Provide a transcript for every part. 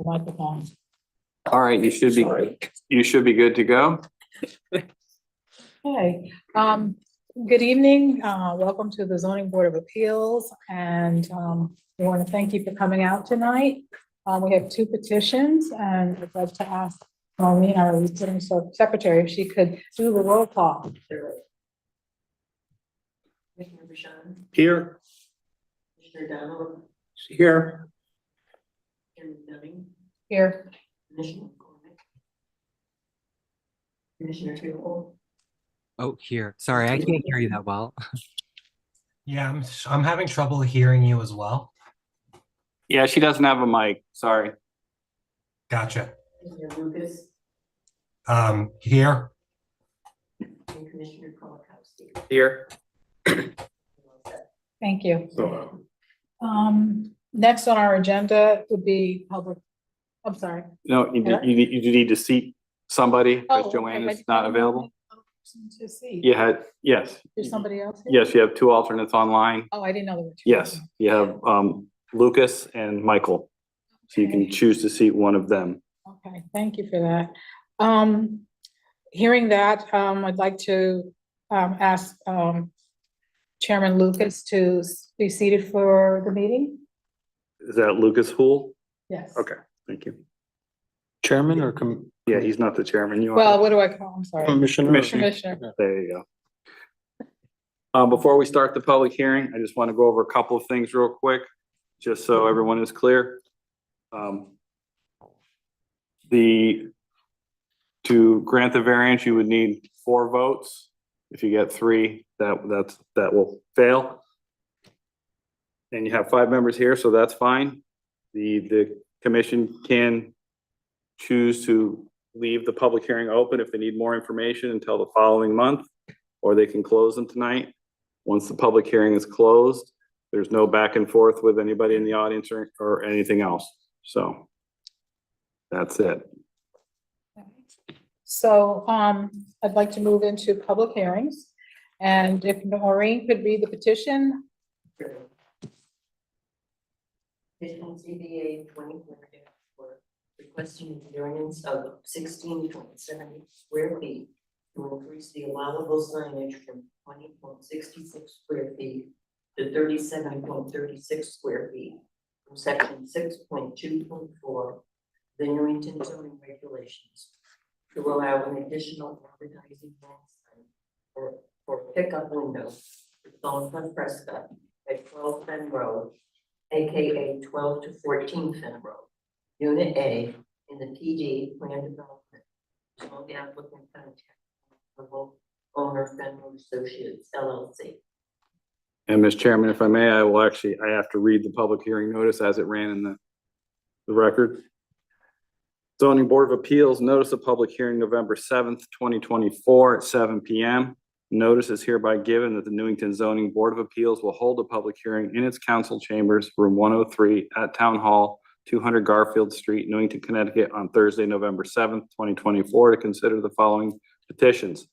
Microphone. All right, you should be good to go. Okay, good evening. Welcome to the Zoning Board of Appeals, and we want to thank you for coming out tonight. We have two petitions, and I'd like to ask Marlene, our returning secretary, if she could do the roll call. Commissioner Bashan, Here. Commissioner Donald, Here. Chairman Dunning, Here. Commissioner McCormick, Commissioner Tyrrell, Oh, here. Sorry, I can't hear you that well. Yeah, I'm having trouble hearing you as well. Yeah, she doesn't have a mic. Sorry. Gotcha. Commissioner Lucas, Here. and Commissioner Kolakowski. Here. Thank you. Next on our agenda would be public, I'm sorry. No, you need to seat somebody because Oh, Joanne okay, is not I don't available. have a person to see. Yes. There's somebody else here? Yes, you have two alternates online. Oh, I didn't know there were two. Yes, you have Lucas and Michael. So you can Okay. choose to seat one of them. Okay, thank you for that. Hearing that, I'd like to ask Chairman Lucas to be seated for the meeting. Is that Lucas Hool? Yes. Okay, thank you. Chairman or Yeah, he's not the chairman. You Well, are. what do I call, I'm sorry. Commissioner? Commissioner. There you go. Before we start the public hearing, I just want to go over a couple of things real quick, just so everyone is clear. To grant the variance, you would need 4 votes. If you get 3, that will fail. And you have 5 members here, so that's fine. The commission can choose to leave the public hearing open if they need more information until the following month, or they can close them tonight. Once the public hearing is closed, there's no back and forth with anybody in the audience or anything else. So that's it. So I'd like to move into public hearings. And if Maureen could read the petition. Petition ZBA 24 requesting a variance of 16.70 square feet to increase the allowable signage from 20.66 square feet to 37.36 square feet from section 6.2.4 the Newington zoning regulations to allow an additional advertising sign for pickup window on Fresca at 12 Fen Road, aka 12 to 14 Fen Road, Unit A in the PD plan development. So the applicant contact owner Fen Road Associates LLC. And Mr. Chairman, if I may, I have to read the public hearing notice as it ran in the record. Zoning Board of Appeals, notice of public hearing November 7th, 2024 at 7 p.m. Notice is hereby given that the Newington Zoning Board of Appeals will hold a public hearing in its council chambers, room 103 at Town Hall, 200 Garfield Street, Newington, Connecticut, on Thursday, November 7th, 2024 to consider the following petitions.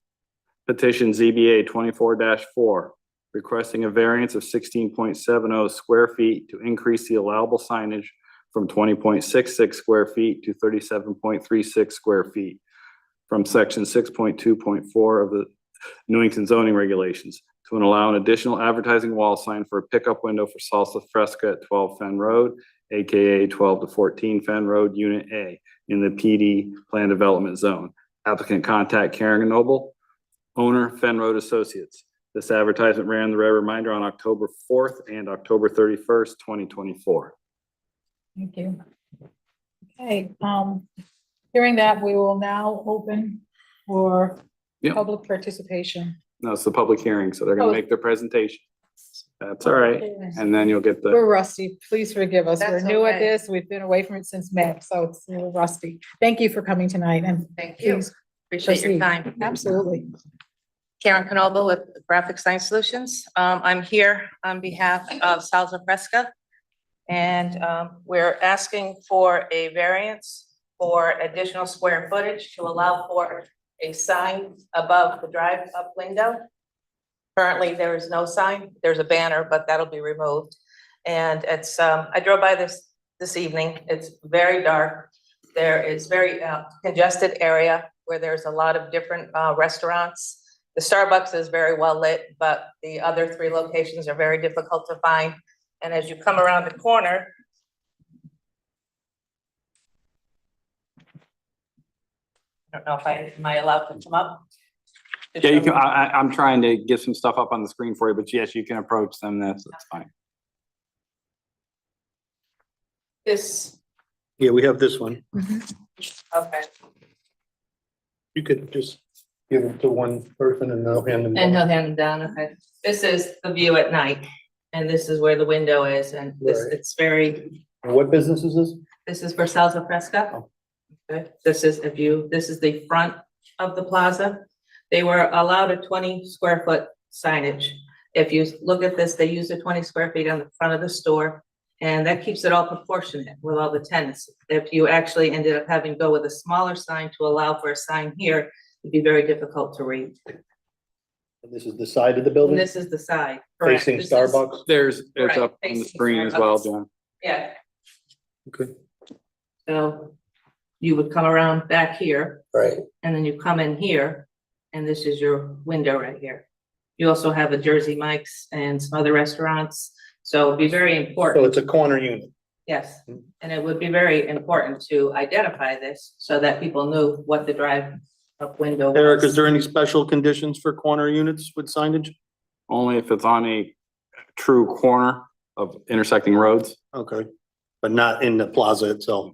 Petition ZBA 24-4, requesting a variance of 16.70 square feet to increase the allowable signage from 20.66 square feet to 37.36 square feet from section 6.2.4 of the Newington zoning regulations to allow an additional advertising wall sign for a pickup window for Salsa Fresca at 12 Fen Road, aka 12 to 14 Fen Road, Unit A in the PD plan development zone. Applicant contact Karen Noble, owner Fen Road Associates. This advertisement ran the red reminder on October 4th and October 31st, 2024. Thank you. Okay, hearing that, we will now open for Yep. public participation. No, it's the public hearing, so they're gonna Oh. make their presentation. That's all right. And then you'll get the, We're rusty. Please forgive us. We're That's new at okay. this. We've been away from it since May, so it's a little rusty. Thank you for coming tonight and Thank you. please Appreciate your proceed. time. Absolutely. Karen Canova with Graphic Science Solutions. I'm here on behalf of Salsa Fresca. And we're asking for a variance for additional square footage to allow for a sign above the drive-up window. Currently, there is no sign. There's a banner, but that'll be removed. And it's, I drove by this evening. It's very dark. There is very congested area where there's a lot of different restaurants. The Starbucks is very well lit, but the other 3 locations are very difficult to find. And as you come around the corner, I don't know if am I allowed to come up? Yeah, you can, I'm trying to get some stuff up on the screen for you, but yes, you can approach them. That's fine. This, Yeah, we have this one. okay, You could just give them to one person and they'll hand them. and down. he'll hand them down, okay. This is the view at night, and this is where the window is, and this, Right. it's very, What business is this? this is for Salsa Fresca. Oh. Okay, this is a view, this is the front of the plaza. They were allowed a 20 square foot signage. If you look at this, they use the 20 square feet on the front of the store, and that keeps it all proportionate with all the tenants. If you actually ended up having to go with a smaller sign to allow for a sign here, it'd be very difficult to read. And this is the side of the And building this is the side. correct. facing This is- Starbucks? It's Right, up on the facing screen as well, Starbucks. John. Yeah, Okay. so you would come around back here, Right. and then you come in here, and this is your window right here. You also have a Jersey Mike's and some other restaurants, so it'd be very So important, it's a corner unit. yes. And it would be very important to identify this so that people knew what the drive-up window Eric, is was. there any special conditions for corner units with signage? Only if it's on a true corner of intersecting roads. Okay, but not in the plaza itself.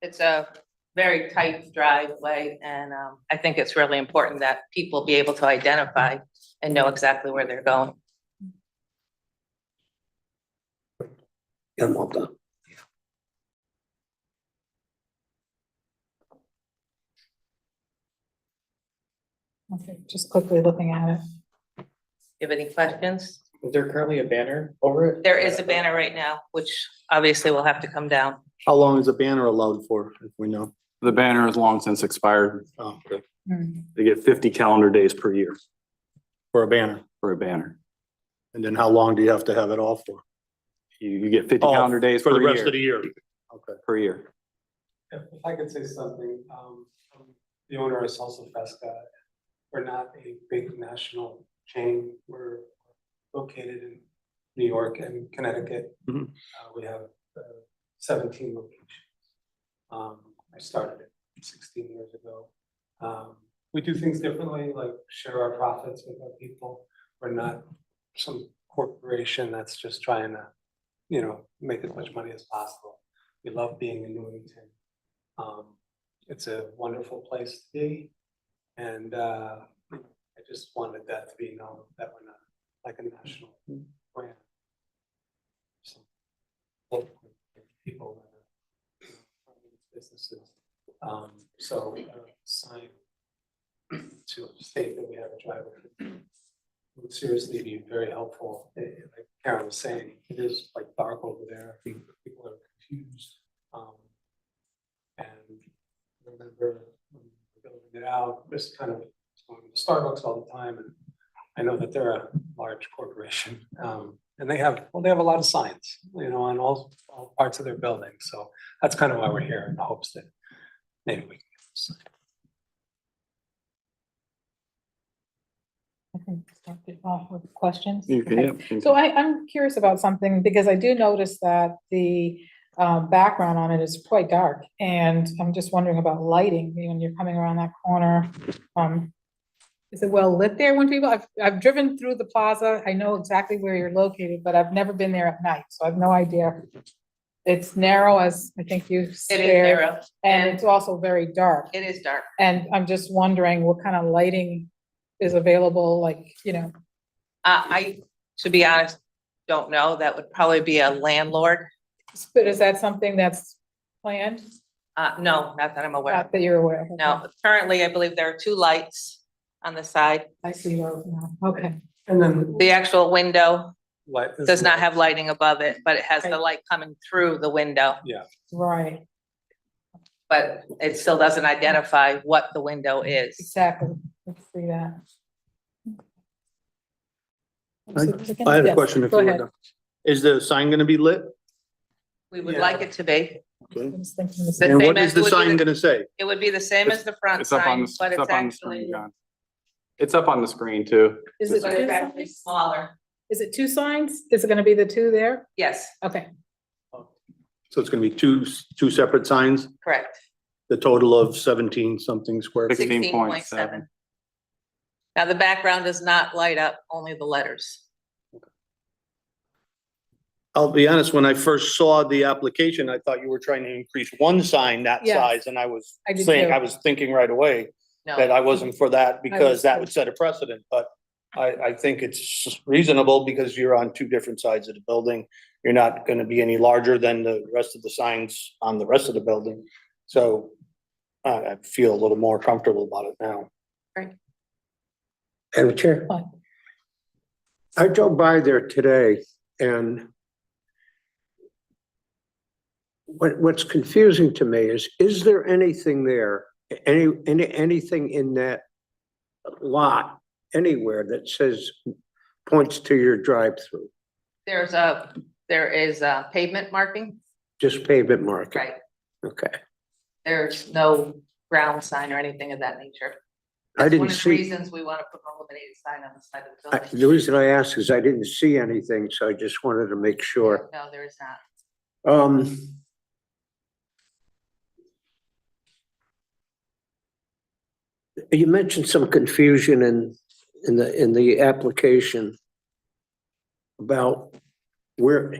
It's a very tight driveway, and I think it's really important that people be able to identify and know exactly where they're going. Yeah, I'm all done. Okay, just quickly looking at it. You have any questions? Is there currently a banner over it? There is a banner right now, which obviously will have to come down. How long is a banner allowed for, if we know? The banner is long since expired. Oh, okay. Hmm. They get 50 calendar days per year For a banner. for a banner. And then how long do you have to have it off for? You get 50 Oh, calendar days For per the rest of the year, year? Okay. per year. If I could say something, I'm the owner of Salsa Fresca. We're not a big national chain. We're located in New York and Connecticut. Mhm. We have 17 locations. I started it 16 years ago. We do things differently, like share our profits with our people. We're not some corporation that's just trying to, you know, make as much money as possible. We love being in Newington. It's a wonderful place to be. And I just wanted that to be known that we're not like a national brand. Some local people that are running businesses. So sign to state that we have a driver would seriously be very helpful. Like Karen was saying, it is like dark over there. I think people are confused. And remember when we were building it out, just kind of going to Starbucks all the time. And I know that they're a large corporation. And they have a lot of signs, you know, on all parts of their building. So that's kind of why we're here in the hopes that maybe we can get this. I can start it off with questions. You can, Okay. yeah. So I'm curious about something because I do notice that the background on it is quite dark. And I'm just wondering about lighting when you're coming around that corner. Is it well lit there when people, I've driven through the plaza. I know exactly where you're located, but I've never been there at night. So I have no idea. It's narrow as I think you It is said. narrow, And it's also very dark. it is dark. And I'm just wondering what kind of lighting is available, like, you know, I, to be honest, don't know. That would probably be a landlord. but is that something that's planned? No, not that I'm aware of. Not that you're aware of? No, currently, I believe there are two lights on the side. I see those now. Okay, And then. The actual window Light. does not have lighting above it, but it has the Right. light coming through the window. right, But it still doesn't identify what the window is. exactly. Let's see that. I had a question if Go you were ahead. done. Is the sign gonna be lit? We would Yeah. like it to be. Okay. I was thinking the The same. And same what as is the would be sign the- gonna say? It would be the same as the front It's up on sign, the, but it's it's up on the screen, actually, John. It's up on the screen too. Is it but it's two actually signs? smaller. Is it two signs? Is it gonna be the two there? Yes, Okay, So it's gonna be two separate signs, correct. the total of 17 something square feet. 16.7. Now, the background does not light up, only the letters. I'll be honest, when I first saw the application, I thought you were trying to increase one sign that Yes. size, and I was I did saying, too. I was thinking right away No. that I wasn't for that because was that too. would set a precedent, but I think it's reasonable because you're on two different sides of the building. You're not gonna be any larger than the rest of the signs on the rest of the building. So I feel a little more comfortable about it now. Madam Chair, Fine. I drove by there today and what's confusing to me is there anything there, anything in that lot anywhere that says, points to your drive-through, There is a pavement marking, just pavement marking? right? Okay. There's no ground sign or anything of that nature. I That's didn't one of the see, reasons we want to put an illuminated sign on the side of the building. the reason I asked is I didn't see anything, so I just wanted to make sure. No, there is not. You mentioned some confusion in the application about where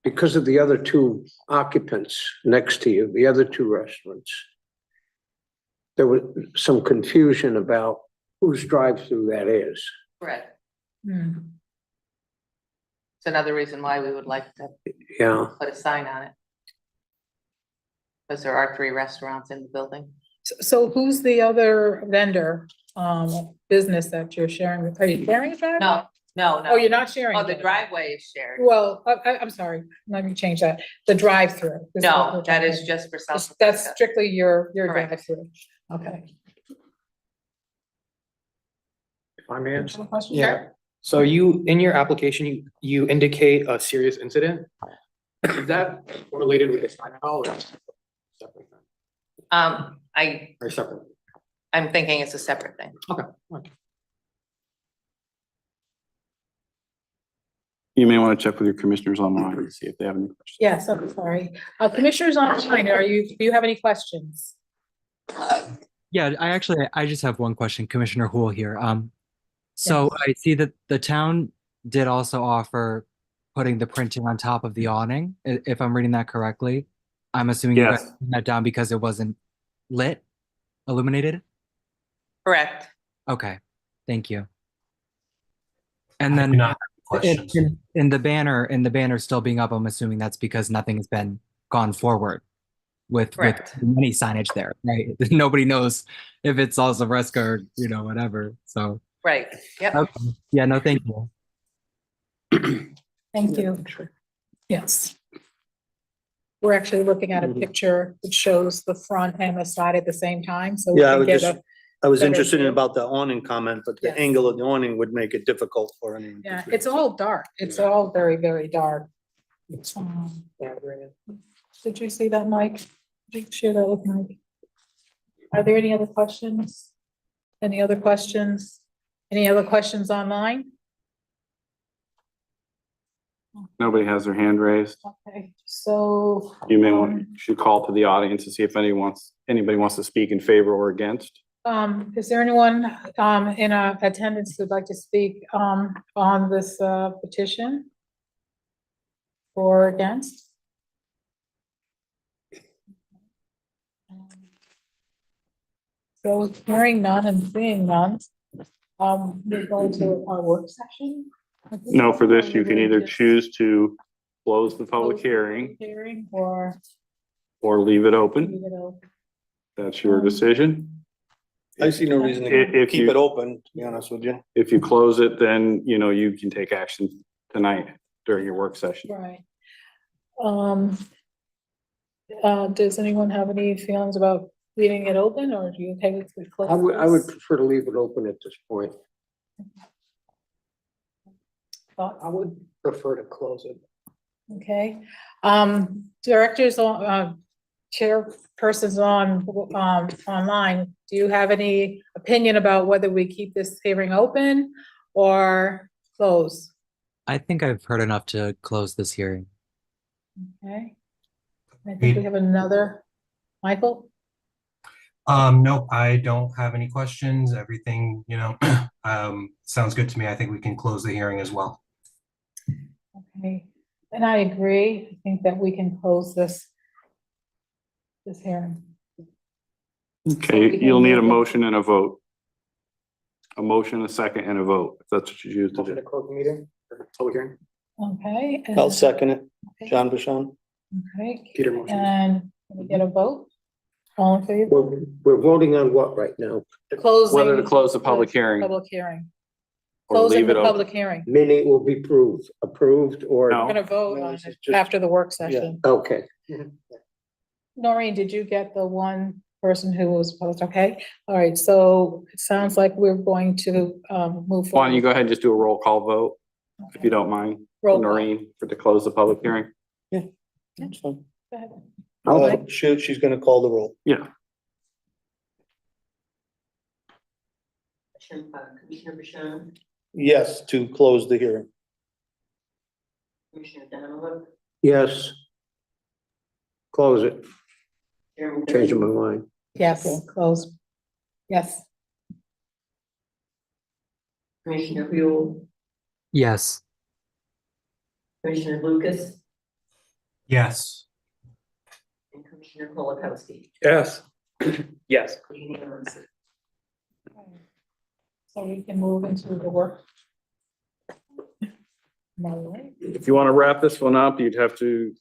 because of the other two occupants next to you, the other two restaurants, there was some confusion about whose drive-through that is. Correct. Hmm. It's another reason why we would like to Yeah, put a sign on it. Because there are 3 restaurants in the building. So who's the other vendor, business that you're sharing with? Are you sharing a driveway? No. Oh, you're not sharing? Oh, a the driveway is shared. Well, I'm sorry, let me change that. The drive-through. is what No, we're that is talking just for South. That's Africa. strictly your Correct. drive-through. Okay. if I may answer. Question? Yeah, so you, in your application, you indicate a serious incident. Is that related with the sign at all or separate thing? Or separate? I'm thinking it's a separate thing. Okay. You may want to check with your commissioners online and see if they have any questions. Yes, I'm sorry. Commissioners online, do you have any questions? Yeah, I just have one question, Commissioner Hool here. So I see that the town did also offer putting the printing on top of the awning, if I'm reading that correctly. I'm assuming you guys Yes. put that down because it wasn't lit, illuminated? Correct. Okay, thank you. And I do then not have questions. in the banner still being up, I'm assuming that's because nothing has been gone forward with Correct. any signage there, right? Nobody knows if it's also Fresca or, whatever, so. Right. Yep. Okay. Yeah, no, thank you. Thank you. Yes. We're actually looking at a picture that shows the front and the side at the same time, so we Yeah, can get I was better interested in view. about the awning comment, but the Yes. angle of the awning would make it difficult for anyone. to Yeah, see. it's all dark. It's all very, very dark. Did you see that, Mike? Did you share that with Mike? Are there any other questions? Any other questions? Any other questions online? Nobody has their hand raised. Okay, so. You may want, should call to the audience to see if anybody wants to speak in favor or against. Is there anyone, in attendance who'd like to speak, on this, petition? Or against? So hearing none and seeing none, we're going to our work session. No, for this, you can either choose to close the public Close the hearing Hearing or or leave it open. leave it open? That's your decision. I see no reason to If keep you- it open, to be honest with you. If you close it, then, you know, you can take action tonight during your work session. Right. Does anyone have any feelings about leaving it open, or do you okay with we close I would this? prefer to leave it open at this point. Thoughts? I would prefer to close it. Okay, directors on, chairpersons on, online, do you have any opinion about whether we keep this hearing open or close? I think I've heard enough to close this hearing. Okay. I think we have another, Michael? Nope, I don't have any questions. Everything, sounds good to me. I think we can close the hearing as well. Okay, and I agree, I think that we can close this hearing. Okay, you'll need a motion and a vote. A motion, a second, and a vote, if that's what you choose to Motion do. to close the meeting, or public hearing. Okay. and- I'll second it. okay, John Bashan? Okay, Peter motion. and can we get a vote? All in favor? We're voting on what right now? Closing. Whether to close the public hearing Public hearing. or Closing leave it the open. public hearing. Meaning will be approved or? No. We're gonna vote No, on this is it just- after the work session. Okay, Noreen, did you get the one person who was supposed, okay? All right, so it sounds like we're going to, move forward. Why don't you go ahead and just do a roll call vote, if you don't mind, Roll call. Noreen, to close the public hearing? That's fine. Go ahead. She's gonna call the roll. Yeah. Commissioner Bashan, Yes, to close the hearing. Commissioner Donald, yes. Close it, Chairman. changing my mind. Yes, close. Yes, Commissioner Buell, Yes. Commissioner Lucas, Yes. and Commissioner Kolakowski. Yes. Yes. Unanimous. so we can move into the work. All right. If you want to wrap this one up, you'd have to,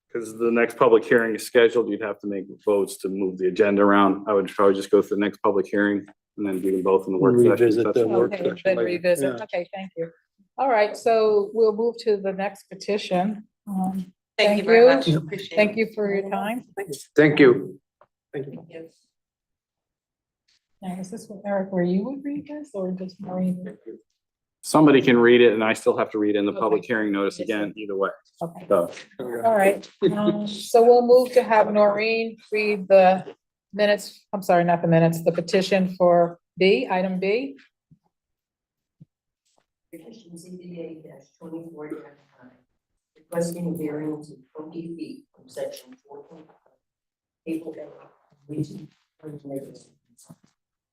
because the next public hearing is scheduled, you'd have to make votes to move the agenda around. I would probably just go to the next public hearing and then do them both in the work session. Revisit That's the a work Okay, session then later. revisit. Yeah. Okay, thank you. All right, so we'll move to the next petition. Thank you very much. you. Appreciate it. Thank you for your time. Thank you. Thank you. Yes. Now, is this what, Eric, where you would read this or just Maureen? Somebody can read it and I still have to read in the public Okay. hearing notice again, either way. Okay, So, all right. So we'll move to have Noreen read the minutes, I'm sorry, not the minutes, the petition for B, item B. Petition ZBA 24-9, requesting a variance of 20 feet from section 4.5. Table A, region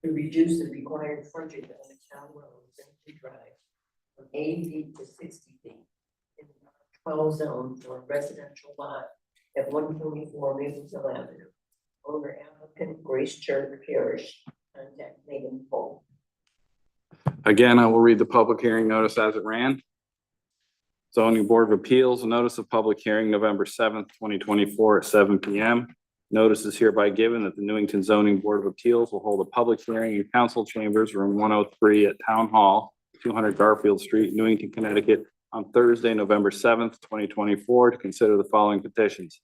to reduce the required frontage on the town road, Century Drive, from 80 feet to 60 feet in the 12 zone for a residential lot at 124 Maple Hill Avenue. Owner applicant Grace Church Parish, contact Megan Polk. again, I will read the public hearing notice as it ran. Zoning Board of Appeals, notice of public hearing November 7th, 2024 at 7 p.m. Notice is hereby given that the Newington Zoning Board of Appeals will hold a public hearing in council chambers, room 103 at Town Hall, 200 Garfield Street, Newington, Connecticut, on Thursday, November 7th, 2024, to consider the following petitions.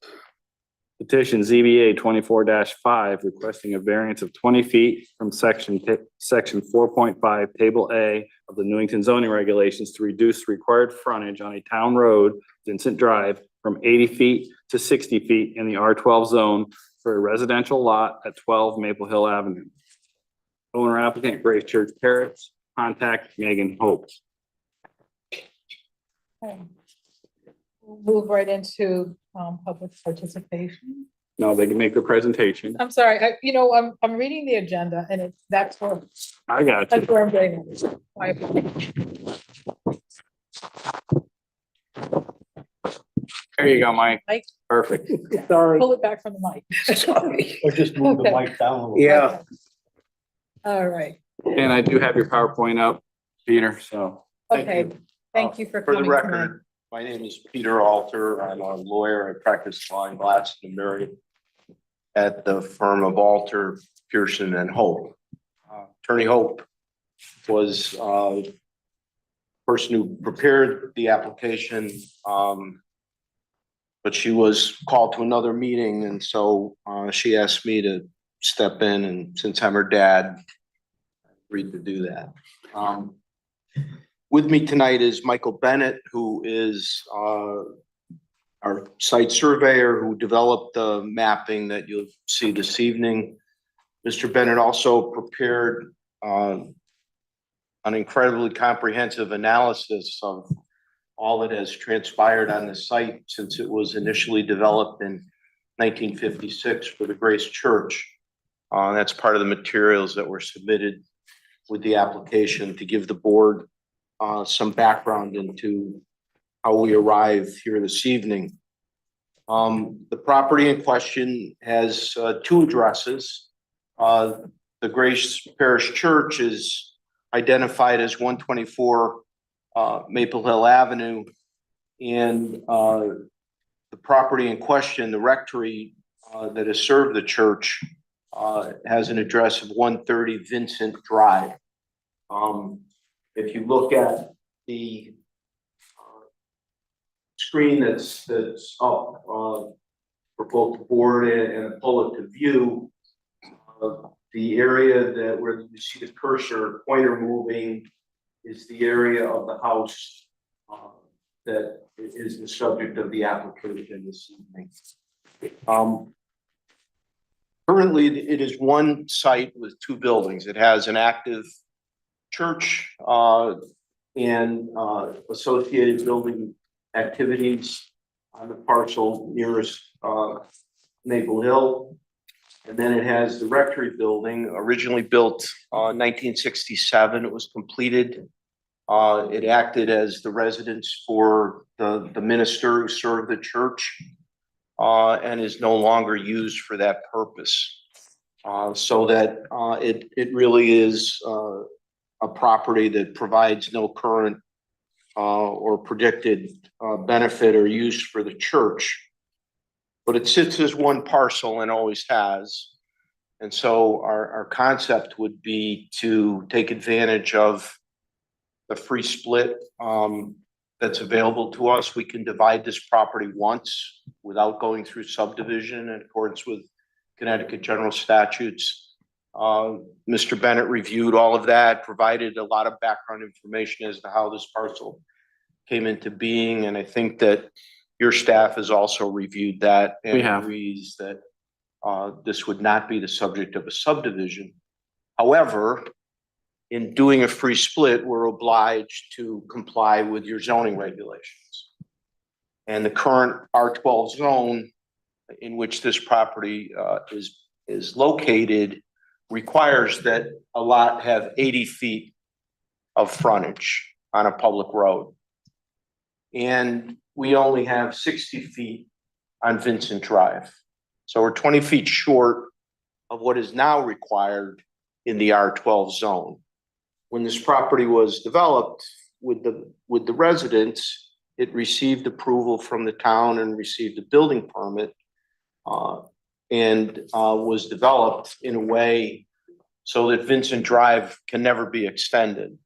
Petition ZBA 24-5, requesting a variance of 20 feet from section 4.5, table A of the Newington zoning regulations to reduce required frontage on a town road, Vincent Drive, from 80 feet to 60 feet in the R12 zone for a residential lot at 12 Maple Hill Avenue. Owner applicant Grace Church Parish, contact Megan Hope. Okay. We'll move right into, public participation. No, they can make the presentation. I'm sorry, I'm reading the agenda and that's where, I got you. that's where I'm getting. My apologies. There you go, Mike. Mike? Perfect. Sorry. Pull it back from the mic. Sorry. Or just move the Okay. mic down a little. Yeah. All right, And I do have your PowerPoint up, Peter, so. okay, thank you for For the coming tonight. record, My name is Peter Alter. I'm a lawyer. I practice law in Glastonbury at the firm of Alter, Pearson and Hope. Attorney Hope was the person who prepared the application, but she was called to another meeting, and so she asked me to step in, and since I'm her dad, I agreed to do that. With me tonight is Michael Bennett, who is our site surveyor who developed the mapping that you'll see this evening. Mr. Bennett also prepared an incredibly comprehensive analysis of all that has transpired on the site since it was initially developed in 1956 for the Grace Church. That's part of the materials that were submitted with the application to give the board some background into how we arrived here this evening. The property in question has two addresses. The Grace Parish Church is identified as 124 Maple Hill Avenue, and the property in question, the rectory that has served the church, has an address of 130 Vincent Drive. If you look at the screen that's up for both the board and a bullet to view, the area that where you see the cursor pointer moving is the area of the house that is the subject of the application this evening. Currently, it is one site with two buildings. It has an active church and associated building activities on the parcel nearest Maple Hill. And then it has the rectory building, originally built 1967. It was completed. It acted as the residence for the minister who served the church and is no longer used for that purpose. So that it really is a property that provides no current or predicted benefit or use for the church. But it sits as one parcel and always has. And so our concept would be to take advantage of the free split that's available to us. We can divide this property once without going through subdivision in accordance with Connecticut general statutes. Mr. Bennett reviewed all of that, provided a lot of background information as to how this parcel came into being. And I think that your staff has also reviewed that and agrees that this would not be the subject of a subdivision. However, in doing a free split, we're obliged to comply with your zoning regulations. And the current R12 zone in which this property is located requires that a lot have 80 feet of frontage on a public road. And we only have 60 feet on Vincent Drive. So we're 20 feet short of what is now required in the R12 zone. When this property was developed with the residents, it received approval from the town and received a building permit and was developed in a way so that Vincent Drive can never be extended.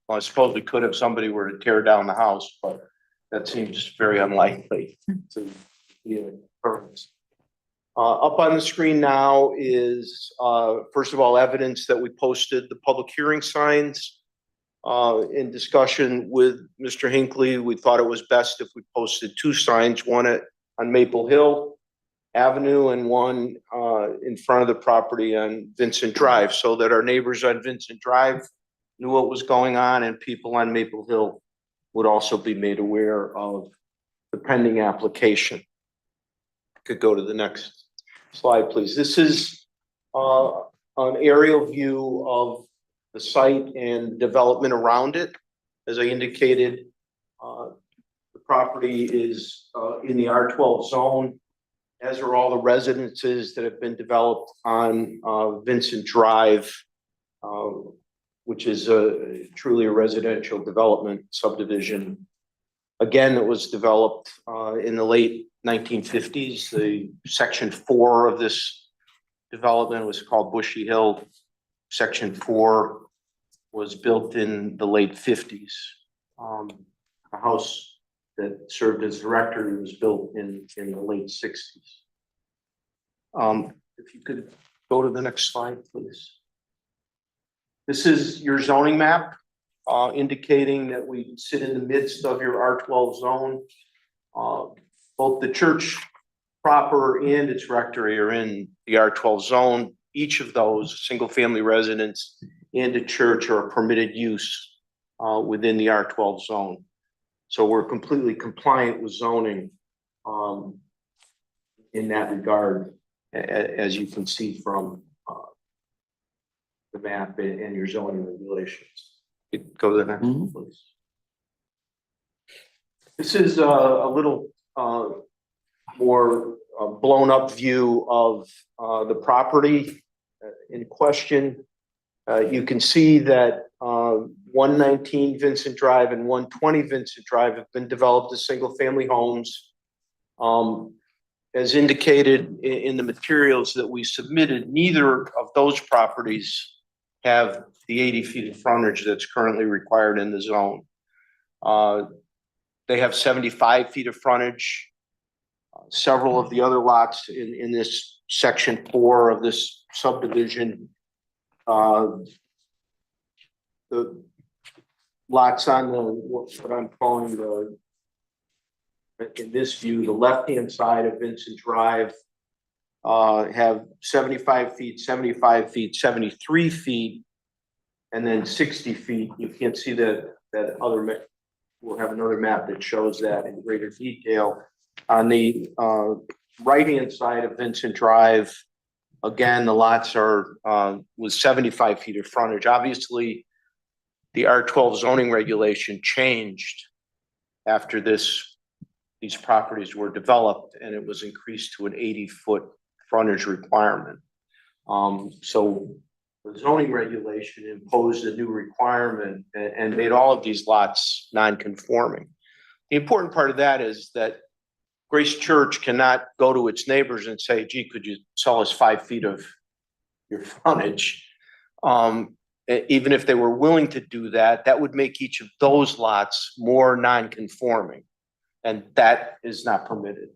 Well, I suppose we could if somebody were to tear down the house, but that seems very unlikely to be an occurrence. Up on the screen now is, first of all, evidence that we posted the public hearing signs. In discussion with Mr. Hinckley, we thought it was best if we posted two signs, one on Maple Hill Avenue and one in front of the property on Vincent Drive, so that our neighbors on Vincent Drive knew what was going on and people on Maple Hill would also be made aware of the pending application. Could go to the next slide, please. This is an aerial view of the site and development around it. As I indicated, the property is in the R12 zone, as are all the residences that have been developed on Vincent Drive, which is truly a residential development subdivision. Again, it was developed in the late 1950s. The section 4 of this development was called Bushy Hill. Section 4 was built in the late 50s. A house that served as directory was built in the late 60s. If you could go to the next slide, please. This is your zoning map, indicating that we sit in the midst of your R12 zone. Both the church proper and its rectory are in the R12 zone. Each of those, single-family residence and a church, are a permitted use within the R12 zone. So we're completely compliant with zoning in that regard, as you can see from the map and your zoning regulations. Go to the next one, please. This is a little more blown up view of the property in question. You can see that 119 Vincent Drive and 120 Vincent Drive have been developed as single family homes. As indicated in the materials that we submitted, neither of those properties have the 80 feet of frontage that's currently required in the zone. They have 75 feet of frontage. Several of the other lots in this section 4 of this subdivision, the lots on the, what I'm calling the, in this view, the left-hand side of Vincent Drive, have 75 feet, 75 feet, 73 feet, and then 60 feet. You can't see that other map. We'll have another map that shows that in greater detail. On the right-hand side of Vincent Drive, again, the lots are with 75 feet of frontage. Obviously, the R12 zoning regulation changed after these properties were developed, and it was increased to an 80-foot frontage requirement. So the zoning regulation imposed a new requirement and made all of these lots non-conforming. The important part of that is that Grace Church cannot go to its neighbors and say, gee, could you sell us 5 feet of your frontage? Even if they were willing to do that, that would make each of those lots more non-conforming. And that is not permitted,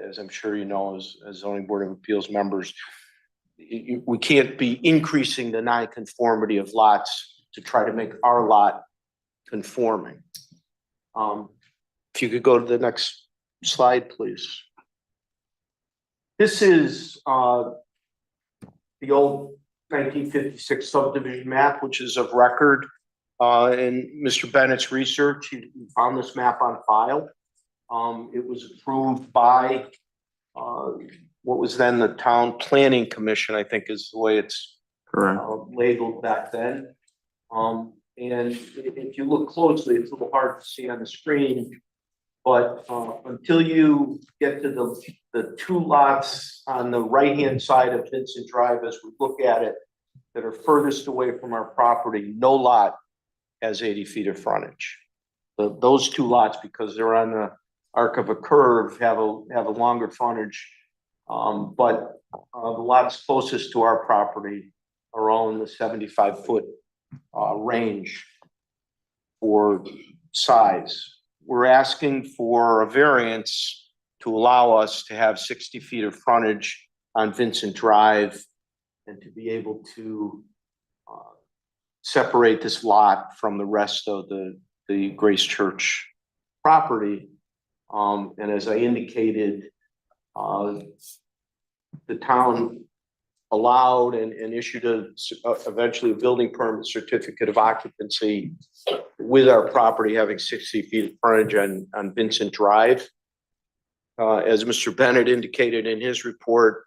as I'm sure you know, as zoning board of appeals members. We can't be increasing the non-conformity of lots to try to make our lot conforming. If you could go to the next slide, please. This is the old 1956 subdivision map, which is of record in Mr. Bennett's research. He found this map on file. It was approved by what was then the Town Planning Commission, I think is the way it's labeled back then. And if you look closely, it's a little hard to see on the screen, but until you get to the two lots on the right-hand side of Vincent Drive, as we look at it, that are furthest away from our property, no lot has 80 feet of frontage. Those two lots, because they're on the arc of a curve, have a longer frontage. But the lots closest to our property are all in the 75-foot range for size. We're asking for a variance to allow us to have 60 feet of frontage on Vincent Drive and to be able to separate this lot from the rest of the Grace Church property. And as I indicated, the town allowed and issued eventually a building permit certificate of occupancy with our property having 60 feet of frontage on Vincent Drive. As Mr. Bennett indicated in his report,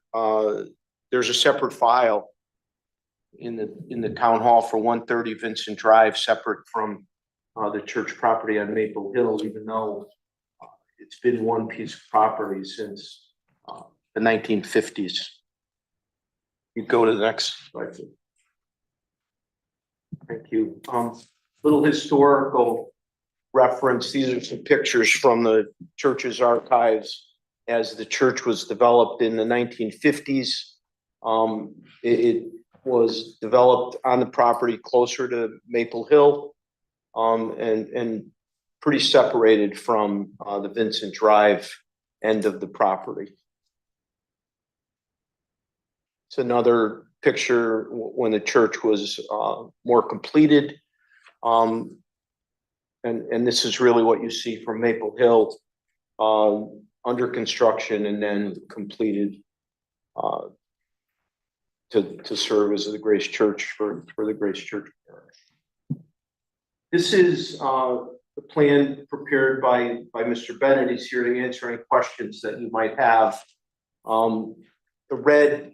there's a separate file in the town hall for 130 Vincent Drive, separate from the church property on Maple Hill, even though it's been one piece of property since the 1950s. You go to the next slide. Thank you. Little historical reference, these are some pictures from the church's archives as the church was developed in the 1950s. It was developed on the property closer to Maple Hill, and pretty separated from the Vincent Drive end of the property. It's another picture when the church was more completed. And this is really what you see from Maple Hill, under construction and then completed to serve as the Grace Church for the Grace Church Parish. This is the plan prepared by Mr. Bennett. He's here to answer any questions that you might have. The red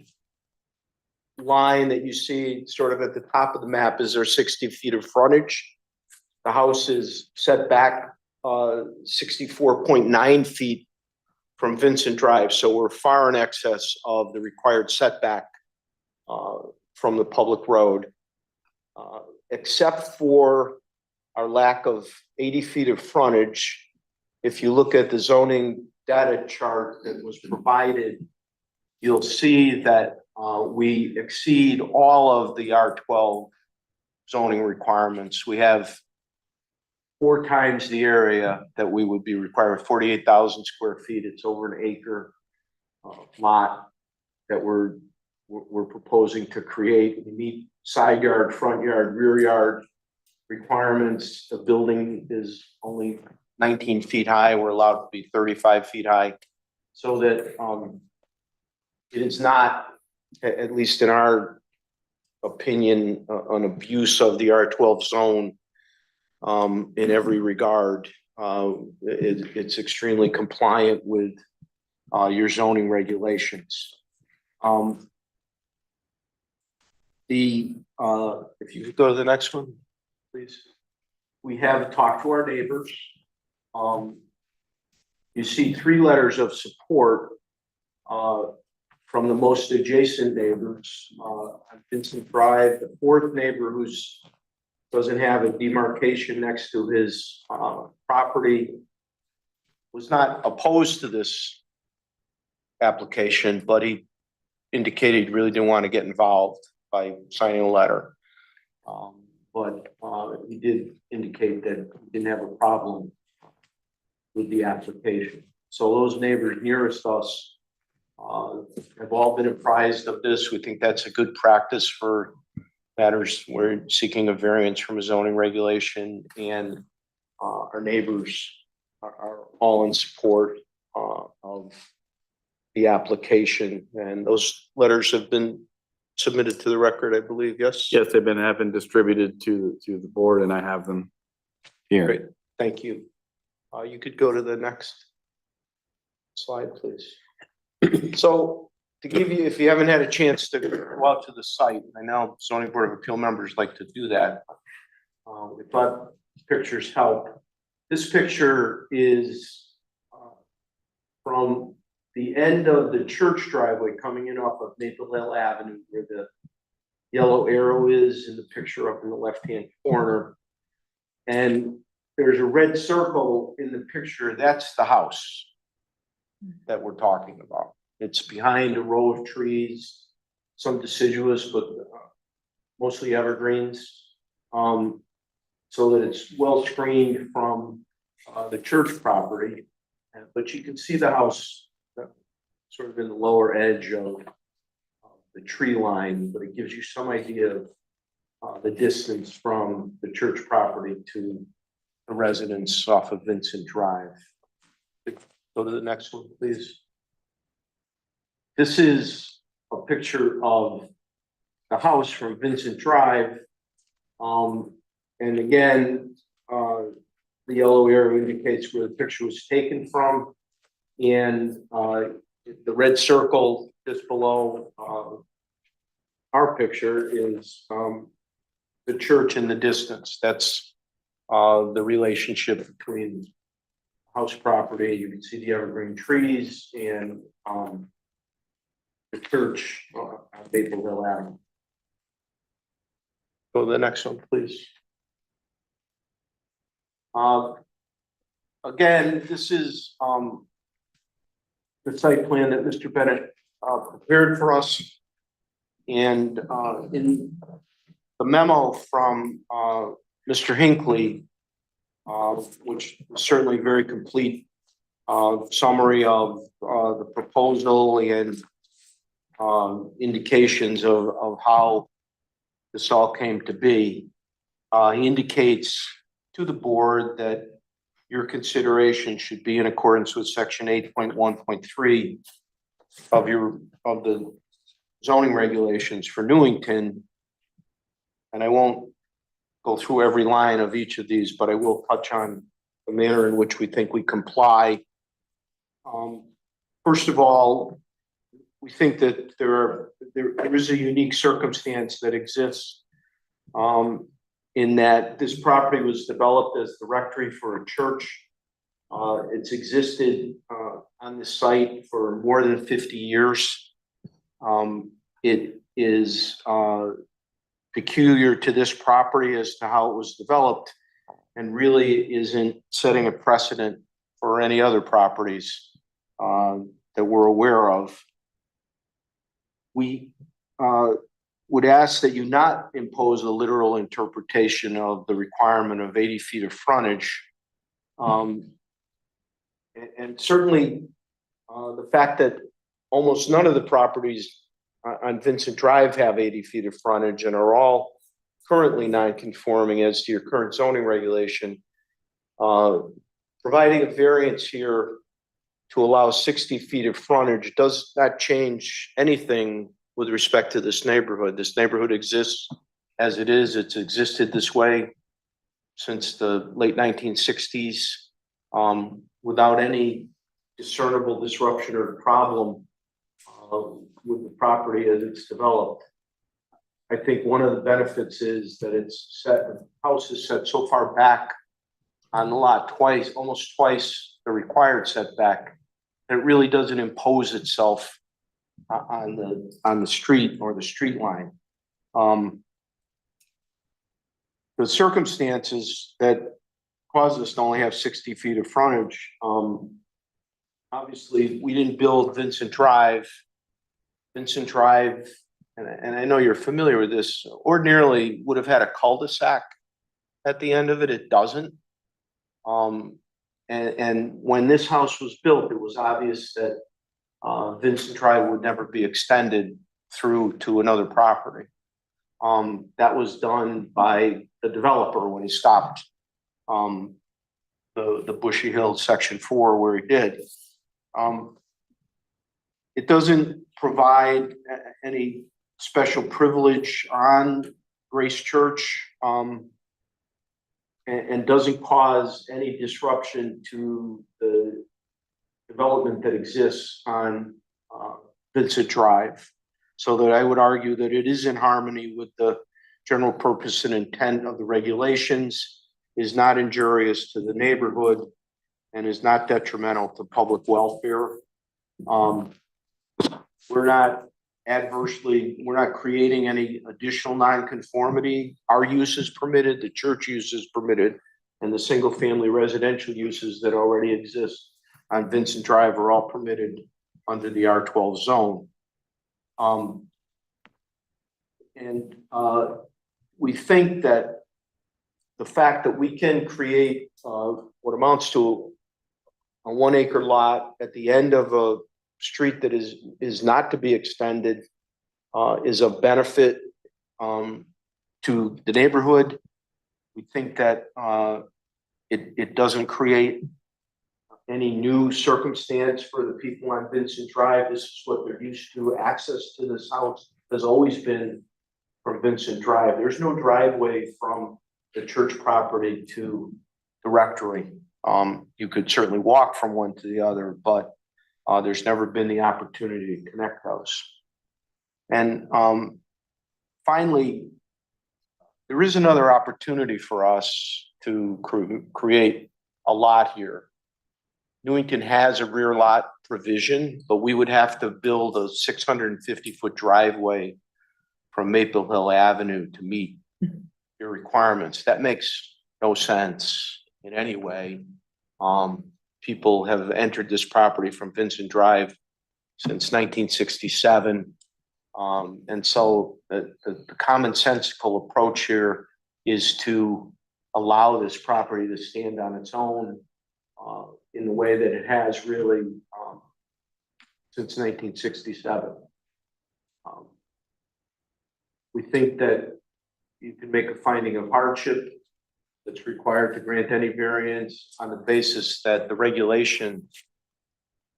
line that you see sort of at the top of the map is their 60 feet of frontage. The house is set back 64.9 feet from Vincent Drive, so we're far in excess of the required setback from the public road, except for our lack of 80 feet of frontage. If you look at the zoning data chart that was provided, you'll see that we exceed all of the R12 zoning requirements. We have 4 times the area that we would be required, 48,000 square feet. It's over an acre lot that we're proposing to create. We meet side yard, front yard, rear yard requirements. The building is only 19 feet high. We're allowed to be 35 feet high, so that it is not, at least in our opinion, an abuse of the R12 zone in every regard. It's extremely compliant with your zoning regulations. If you could go to the next one, please. We have talked to our neighbors. You see 3 letters of support from the most adjacent neighbors on Vincent Drive. The 4th neighbor, who's doesn't have a demarcation next to his property, was not opposed to this application, but he indicated he really didn't want to get involved by signing a letter. But he did indicate that he didn't have a problem with the application. So those neighbors nearest us have all been apprised of this. We think that's a good practice for matters we're seeking a variance from a zoning regulation, and our neighbors are all in support of the application. And those letters have been submitted to the record, I believe. Yes? Yes, have been distributed to the board, and I have them here. Great, thank you. You could go to the next slide, please. So, to give you, if you haven't had a chance to go out to the site, I know zoning board of appeal members like to do that. We thought pictures help. This picture is from the end of the church driveway coming in off of Maple Hill Avenue, where the yellow arrow is in the picture up in the left-hand corner. And there's a red circle in the picture. That's the house that we're talking about. It's behind a row of trees, some deciduous, but mostly evergreens, so that it's well screened from the church property. But you can see the house sort of in the lower edge of the tree line, but it gives you some idea of the distance from the church property to the residence off of Vincent Drive. Go to the next one, please. This is a picture of the house from Vincent Drive. And again, the yellow arrow indicates where the picture was taken from. And the red circle just below our picture is the church in the distance. That's the relationship between house property. You can see the evergreen trees and the church on Maple Hill Avenue. Go to the next one, please. again, this is, the site plan that Mr. Bennett, prepared for us. And, in the memo from, Mr. Hinckley, which is certainly very complete, summary of, the proposal and, indications of how this all came to be. He indicates to the board that your consideration should be in accordance with section 8.1.3 of the zoning regulations for Newington. And I won't go through every line of each of these, but I will touch on the manner in which we think we comply. First of all, we think that there is a unique circumstance that exists, in that this property was developed as the rectory for a church. It's existed on the site for more than 50 years. It is peculiar to this property as to how it was developed, and really isn't setting a precedent for any other properties that we're aware of. We would ask that you not impose a literal interpretation of the requirement of 80 feet of frontage. And certainly the fact that almost none of the properties on Vincent Drive have 80 feet of frontage and are all currently non-conforming as to your current zoning regulation, providing a variance here to allow 60 feet of frontage does not change anything with respect to this neighborhood. This neighborhood exists as it is. It's existed this way since the late 1960s, without any discernible disruption or problem with the property as it's developed. I think one of the benefits is that it's set, the house is set so far back on the lot, almost twice the required setback, that it really doesn't impose itself on the street or the street line. The circumstances that cause us to only have 60 feet of frontage, obviously we didn't build Vincent Drive. Vincent Drive, and I know you're familiar with this, ordinarily would have had a cul-de-sac at the end of it. It doesn't. And when this house was built, it was obvious that Vincent Drive would never be extended through to another property. That was done by the developer when he stopped the Bushy Hill section 4 where he did. It doesn't provide any special privilege on Grace Church, and doesn't cause any disruption to the development that exists on Vincent Drive. So that I would argue that it is in harmony with the general purpose and intent of the regulations, is not injurious to the neighborhood, and is not detrimental to public welfare. We're not creating any additional nonconformity. Our use is permitted, the church use is permitted, and the single family residential uses that already exist on Vincent Drive are all permitted under the R12 zone. We think that the fact that we can create what amounts to a 1 acre lot at the end of a street that is not to be extended is of benefit to the neighborhood. We think that it doesn't create any new circumstance for the people on Vincent Drive. This is what they're used to. Access to this house has always been from Vincent Drive. There's no driveway from the church property to the rectory. You could certainly walk from one to the other, but there's never been the opportunity to connect those. And finally, there is another opportunity for us to create a lot here. Newington has a rear lot provision, but we would have to build a 650-foot driveway from Maple Hill Avenue to meet your requirements. That makes no sense in any way. People have entered this property from Vincent Drive since 1967. And so the commonsensical approach here is to allow this property to stand on its own in the way that it has really since 1967. We think that you can make a finding of hardship that's required to grant any variance on the basis that the regulation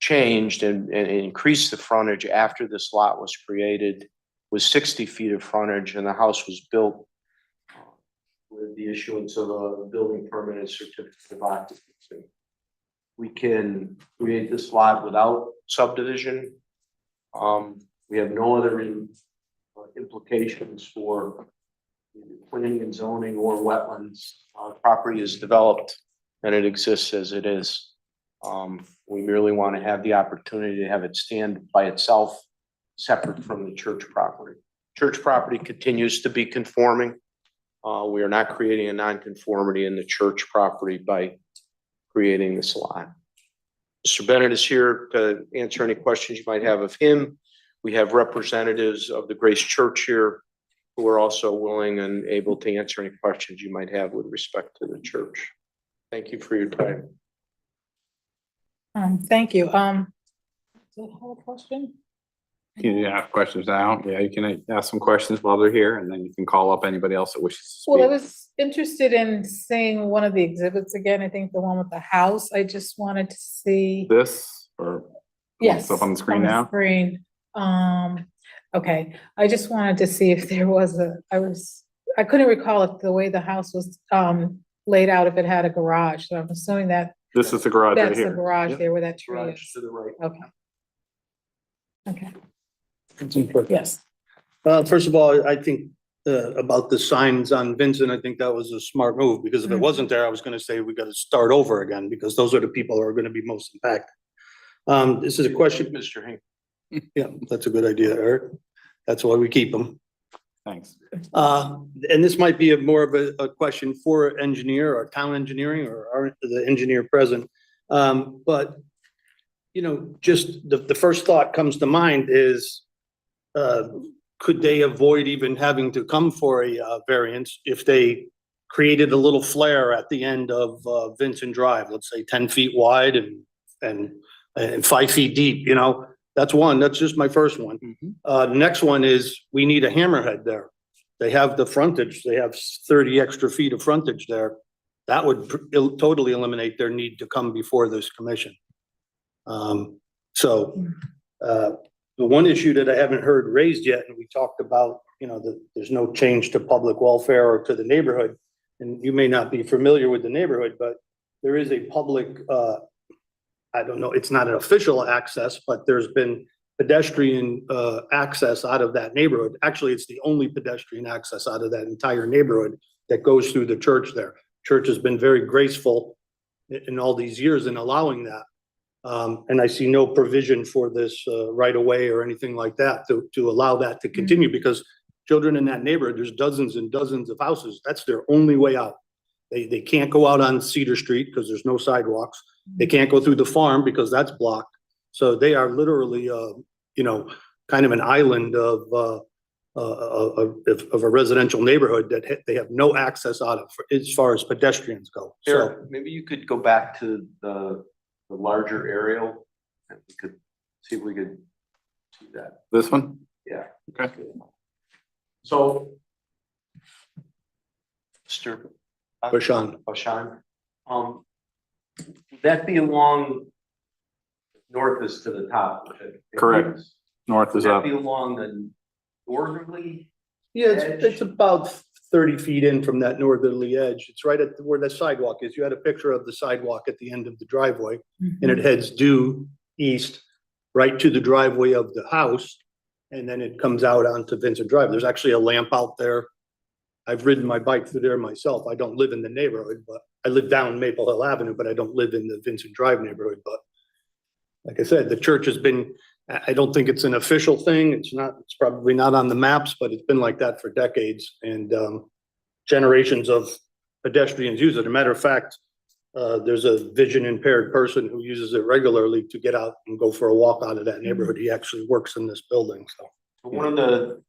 changed and increased the frontage after this lot was created, was 60 feet of frontage, and the house was built with the issuance of a building permit and certificate of occupancy. We can create this lot without subdivision. We have no other implications for planning and zoning or wetlands. Property is developed and it exists as it is. We merely want to have the opportunity to have it stand by itself, separate from the church property. Church property continues to be conforming. We are not creating a nonconformity in the church property by creating this lot. Mr. Bennett is here to answer any questions you might have of him. We have representatives of the Grace Church here who are also willing and able to answer any questions you might have with respect to the church. Thank you for your time. Thank you. Do you have a question? Can you ask questions now? Yeah, you can ask some questions while they're here, and then you can call up anybody else that wishes to Well, I speak. was interested in seeing one of the exhibits again. I think the one with the house. I just wanted to see. This or Yes. stuff on the screen now? Screen. Okay, I just wanted to see if there was I couldn't recall if the way the house was laid out, if it had a garage. So I'm assuming that This is the garage right that's the here. garage Yep. there where that tree Garage is. to the right. Okay. Okay, Yes. yes. First of all, I think about the signs on Vincent, I think that was a smart move, because if it wasn't there, I was gonna say we gotta start over again, because those are the people who are gonna be most impacted. This is a question, Mr. Hink. yeah, that's a good idea, Eric. That's why we keep them. Thanks. And this might be more of a question for engineer or town engineering or the engineer present. But, you know, just the first thought comes to mind is, could they avoid even having to come for a variance if they created a little flare at the end of Vincent Drive, let's say 10 feet wide and 5 feet deep, you know? That's one. That's just my first one. The next one is we need a hammerhead there. They have the frontage. They have 30 extra feet of frontage there. That would totally eliminate their need to come before this commission. The one issue that I haven't heard raised yet, and we talked about, you know, that there's no change to public welfare or to the neighborhood. And you may not be familiar with the neighborhood, but there is a public, I don't know, it's not an official access, but there's been pedestrian access out of that neighborhood. Actually, it's the only pedestrian access out of that entire neighborhood that goes through the church there. Church has been very graceful in all these years in allowing that. And I see no provision for this right away or anything like that to allow that to continue, because children in that neighborhood, there's dozens and dozens of houses. That's their only way out. They can't go out on Cedar Street because there's no sidewalks. They can't go through the farm because that's blocked. So they are literally, you know, kind of an island of a residential neighborhood that they have no access out of as far as pedestrians go. So Eric, maybe you could go back to the larger aerial and we could see if we could see that. This one? Yeah. Okay. So, Mr. Bashan, would that be along north is to the top? Correct. North Would is that up. be along the northerly? yeah, it's about 30 feet in from that northerly edge. It's right at where the sidewalk is. You had a picture of the sidewalk at the end of the driveway, and it heads due east right to the driveway of the house. And then it comes out onto Vincent Drive. There's actually a lamp out there. I've ridden my bike through there myself. I don't live in the neighborhood, but I live down Maple Hill Avenue, but I don't live in the Vincent Drive neighborhood. But like I said, the church has been, I don't think it's an official thing. It's probably not on the maps, but it's been like that for decades, and generations of pedestrians use it. As a matter of fact, there's a vision impaired person who uses it regularly to get out and go for a walk out of that neighborhood. He actually works in this building, so. One of the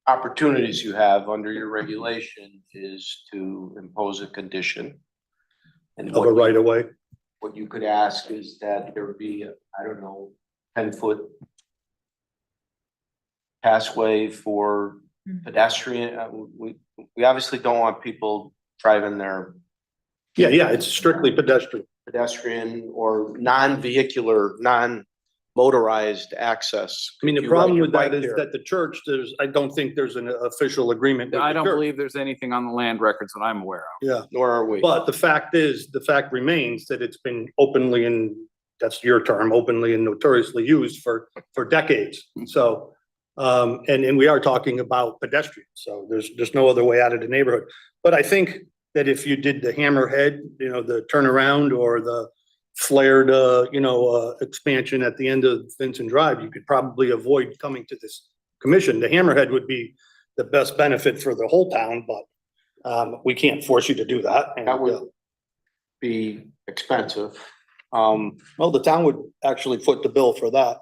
opportunities you have under your regulation is to impose a condition. And Of a right of way. what you could ask is that there be, I don't know, 10-foot passway for pedestrian. We obviously don't want people driving their Yeah, it's strictly pedestrian or non-vehicular, non-motorized access. I mean, the If you ride problem your with that bike is there- that the church, I don't think there's an official agreement. with I the don't church. believe there's anything on the land records that I'm aware of. Yeah, Nor are we. but the fact remains that it's been openly and, that's your term, openly and notoriously used for decades. So, and we are talking about pedestrians, so there's no other way out of the neighborhood. But I think that if you did the hammerhead, the turnaround or the flared, expansion at the end of Vincent Drive, you could probably avoid coming to this commission. The hammerhead would be the best benefit for the whole town, but we can't force you to do that. And, That would be expensive. well, the town would actually foot the bill for that.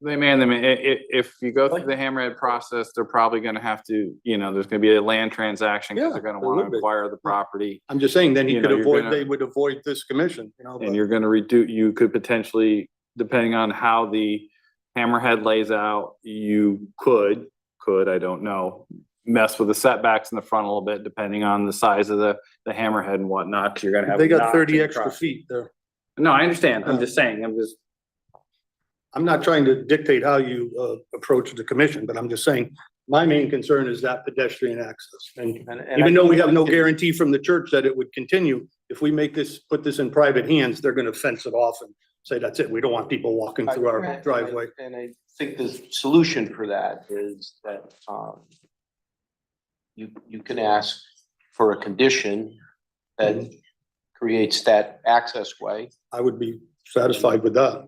If you go through the hammerhead process, they're probably gonna have to, there's gonna be a land transaction, because Yeah, they're gonna there wanna would be. acquire the property. I'm just saying, then he You could know, you're avoid, gonna- they would avoid this commission, And but you're gonna you could potentially, depending on how the hammerhead lays out, you could, I don't know, mess with the setbacks in the front a little bit, depending on the size of the hammerhead and whatnot, 'cause you're gonna have. they got notch 30 and extra cross. feet there. No, I understand. I'm Yeah. just saying, I'm not trying to dictate how you approach the commission, but I'm just saying, my main concern is that pedestrian access. And even though we have no guarantee from the church that it would continue, if we put this in private hands, they're gonna fence it off and say, that's it, we don't want people walking through our Right. driveway. And I think the solution for that is that, you can ask for a condition that creates that access way. I would be satisfied with that.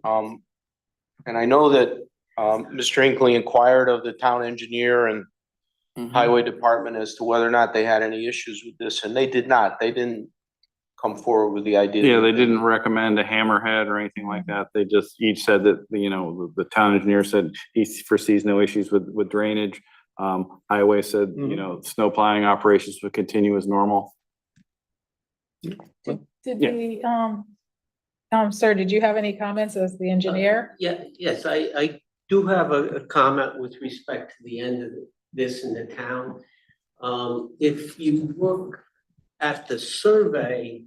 And I know that, Mr. Hinckley inquired of the town engineer and highway department as to whether or not they had any issues with this, and they did not. They didn't come forward with the idea. yeah, that they didn't recommend a hammerhead or anything like that. They just each said that, the town engineer said he foresees no issues with drainage. Highway said, snow plowing operations would continue as normal. Did Yeah. the, sir, did you have any comments as the engineer? Yes, I do have a comment with respect to the end of this in the town. If you look at the survey,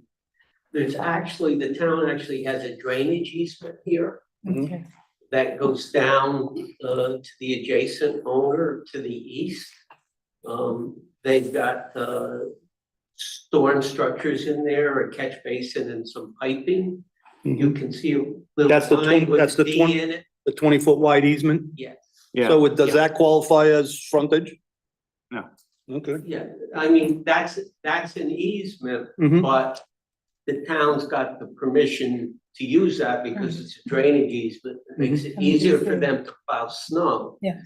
the town actually has a drainage easement here Okay. that goes down to the adjacent owner to the east. They've got storm structures in there, a catch basin and some piping. You can see a little That's the line 20 with that's the D 20 in it. The 20-foot wide easement. Yes. Yeah, So does that qualify as frontage? No. Okay. Yeah, I mean, that's an easement, Mhm. but the town's got the permission to use that because it's a drainage easement. It makes it easier for them to plow snow. Yes.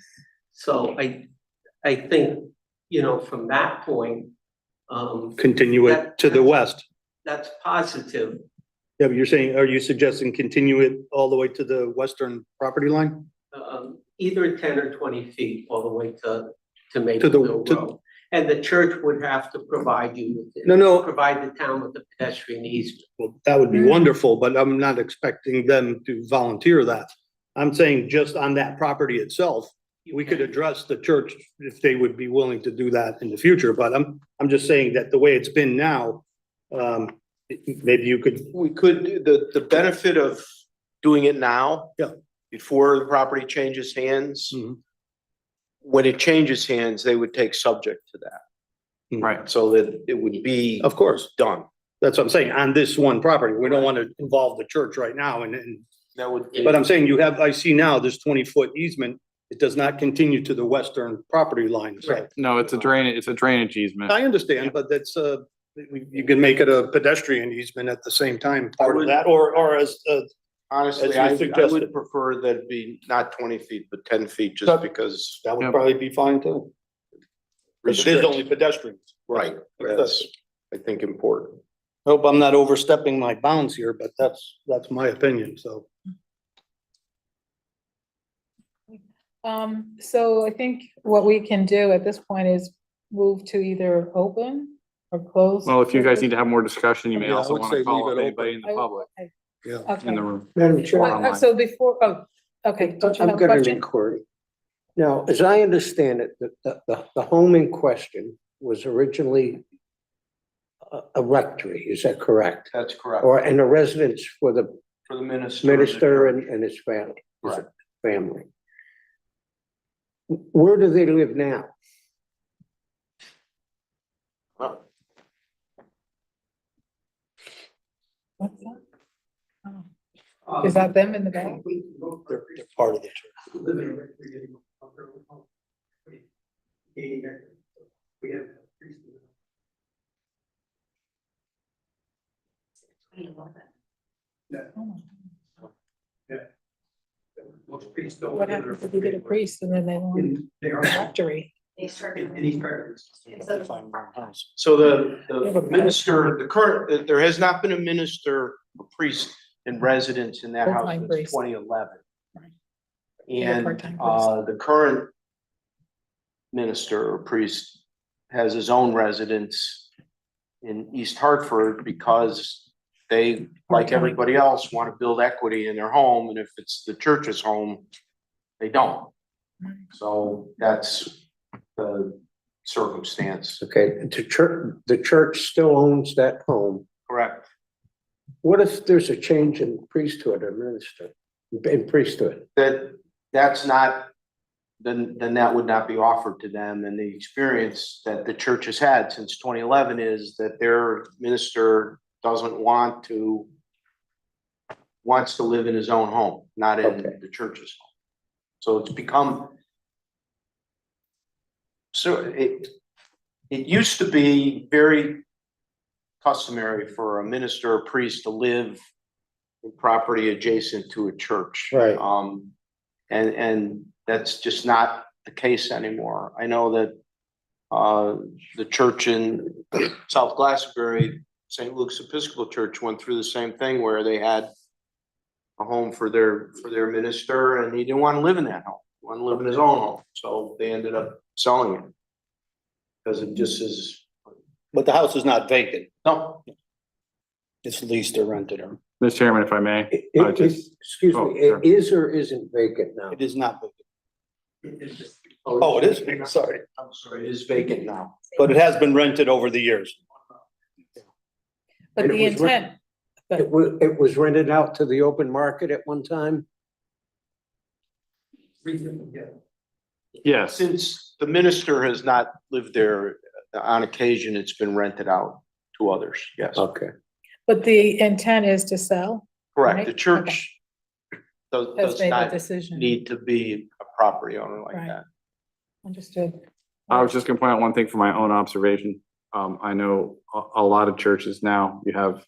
So I think, from that point, Continue it to the west. that's positive. Yeah, but are you suggesting continue it all the way to the western property line? Either 10 or 20 feet all the way to To the- Mapleville to- Road. And the church would have to provide you with it. No. Provide the town with the pedestrian easement. Well, that would be wonderful, but I'm not expecting them to volunteer that. I'm saying just on that property itself, we could address the church if they would be willing to do that in the future, but I'm just saying that the way it's been now, maybe you could, We could, the benefit of doing it now. Yeah. Before the property changes hands. Mhm. When it changes hands, they would take subject to that, right. so that it would be of course, done. that's what I'm saying, on this one property. We don't want to involve the church right now and That would. but I'm saying I see now this 20-foot easement. It does not continue to the western property line. So Right. No, it's a drainage easement. I understand, but that's, you can make it a pedestrian easement at the same time, part of would- that, or as, Honestly, As you I suggested. would prefer that it be not 20 feet, but 10 feet, So- just because. that would Yep. probably be fine too. It is only pedestrians. Right, that's, I think, important. Hope I'm not overstepping my bounds here, but that's my opinion, so. So I think what we can do at this point is move to either open or close. Well, if you guys need to have more discussion, you may Yeah, I also would want say to call leave up it anybody in the public Yeah. Okay. in the room. Madam Chair, Online. So before, oh, okay, did you I've have a got an question? inquiry. Now, as I understand it, the home in question was originally a rectory, is that correct? That's correct. Or, and a residence for the For the minister. of the minister church. and his family? Correct. Family. Where do they live now? What's that? Oh. Is that them in the back? They're part of the church. What happens if you get a priest and then they want a rectory? So the minister, the current, there has not been a minister, a priest in residence in that house Full-time since priest. 2011. Right. And part-time priest. the current minister or priest has his own residence in East Hartford because they, like Part-time. everybody else, want to build equity in their home, and if it's the church's home, they don't. Right. So that's the circumstance. Okay, the church still owns that home. Correct. What if there's a change in priesthood or minister, in priesthood? That's not, then that would not be offered to them. And the experience that the church has had since 2011 is that their minister wants to live in his own home, not in Okay. the church's home. So it's become, so it used to be very customary for a minister or priest to live in property adjacent to a church. Right. And that's just not the case anymore. I know that the church in South Glastonbury, St. Luke's Episcopal Church, went through the same thing where they had a home for their minister, and he didn't want to live in that home. He wanted to live in his own home, so they ended up selling it because it just is. But the house is not vacant. No, It's leased or rented or. Mr. Chairman, if I may, Excuse Oh, me, sure. it is or isn't vacant now? It is not vacant. Oh, it is, sorry, I'm sorry, it is vacant now. but it has been rented over the years. But It the was re- intent, It was rented out to the open market at one time? yes, Since the minister has not lived there, on occasion, it's been rented out to others, yes. Okay. but the intent is to sell, Correct, right? the church has does made a not decision. need to be a property owner like Right. that. Understood. I was just gonna point out one thing from my own observation. I know a lot of churches now, you have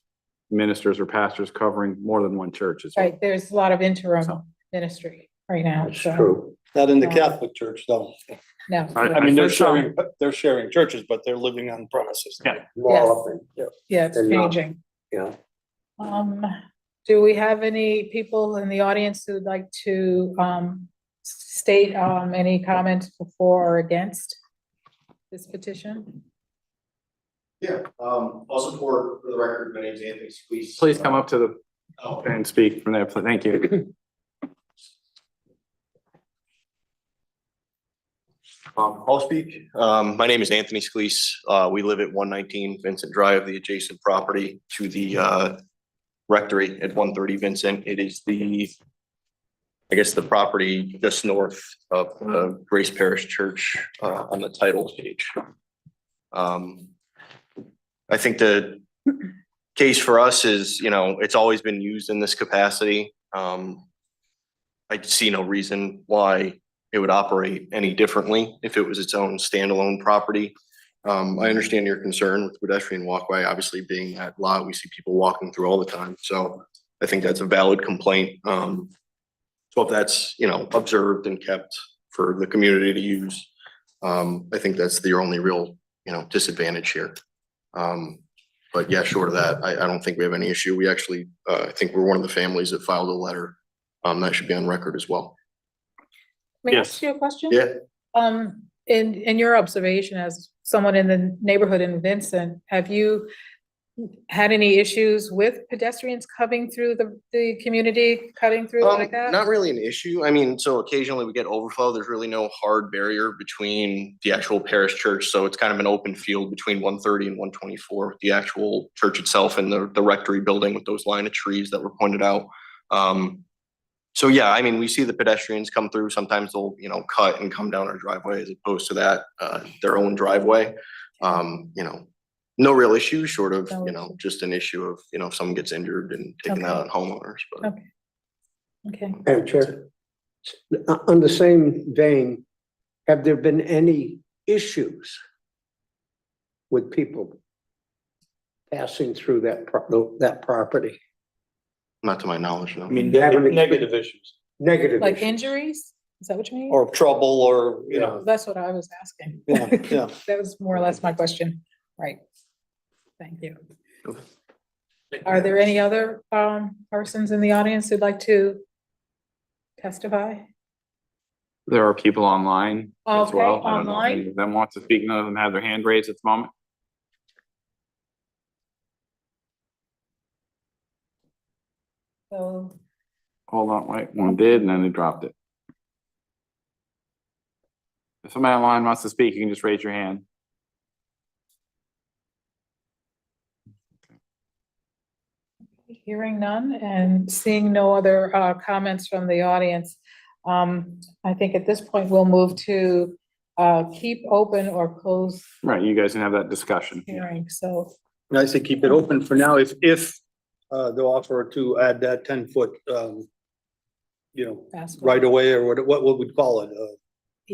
ministers or pastors covering more than one church as well. Right, there's a lot of interim ministry right now, That's so, true. Not in the Yeah. Catholic Church, though. no. I mean, they're for some- sharing churches, but they're living on premises. Yeah. More Yes. often, yeah, Yeah, it's And not- changing. yeah. Do we have any people in the audience who'd like to, state, any comments for or against this petition? Yeah, I'll support, for the record, my name is Anthony Squeeze. Please come up to the Oh, and speak from there. Thank you. I'll speak. My name is Anthony Scalise. We live at 119 Vincent Drive, the adjacent property to the rectory at 130 Vincent. It is I guess the property just north of Grace Parish Church on the title page. I think the case for us is, it's always been used in this capacity. I see no reason why it would operate any differently if it was its own standalone property. I understand your concern with pedestrian walkway, obviously being that lot, we see people walking through all the time. So I think that's a valid complaint. So if that's, observed and kept for the community to use, I think that's the only real, disadvantage here. But yeah, short of that, I don't think we have any issue. We actually, I think we're one of the families that filed a letter. That should be on record as well. May I Yes. ask you a question? Yeah. In your observation as someone in the neighborhood in Vincent, have you had any issues with pedestrians coming through the community, cutting through like that? Not really an issue. I mean, so occasionally we get overflow. There's really no hard barrier between the actual parish church. So it's kind of an open field between 130 and 124, the actual church itself and the rectory building with those line of trees that were pointed out. So yeah, I mean, we see the pedestrians come through. Sometimes they'll, cut and come down our driveway as opposed to that, their own driveway. No real issue short of, just an issue of, if someone gets injured and taken out on homeowners, but. Okay. Madam Chair, on the same vein, have there been any issues with people passing through that property? Not to my knowledge, no. I mean, You haven't negative issues Negative Like issues? injuries? Is that what you mean? or trouble or, That's what I was asking. Yeah, yeah. That was more or less my question. Right. Thank you. Are there any other persons in the audience who'd like to testify? There are people online as Okay, well. I don't know if online. any of them want to speak. None of them have their hand raised at the moment. So, Hold on, wait, one did and then they dropped it. If somebody online wants to speak, you can just raise your hand. hearing none and seeing no other comments from the audience, I think at this point we'll move to keep open or close Right, you guys can have that discussion. hearing. So And I say keep it open for now if they'll offer to add that 10-foot, that's right away or what would we call it?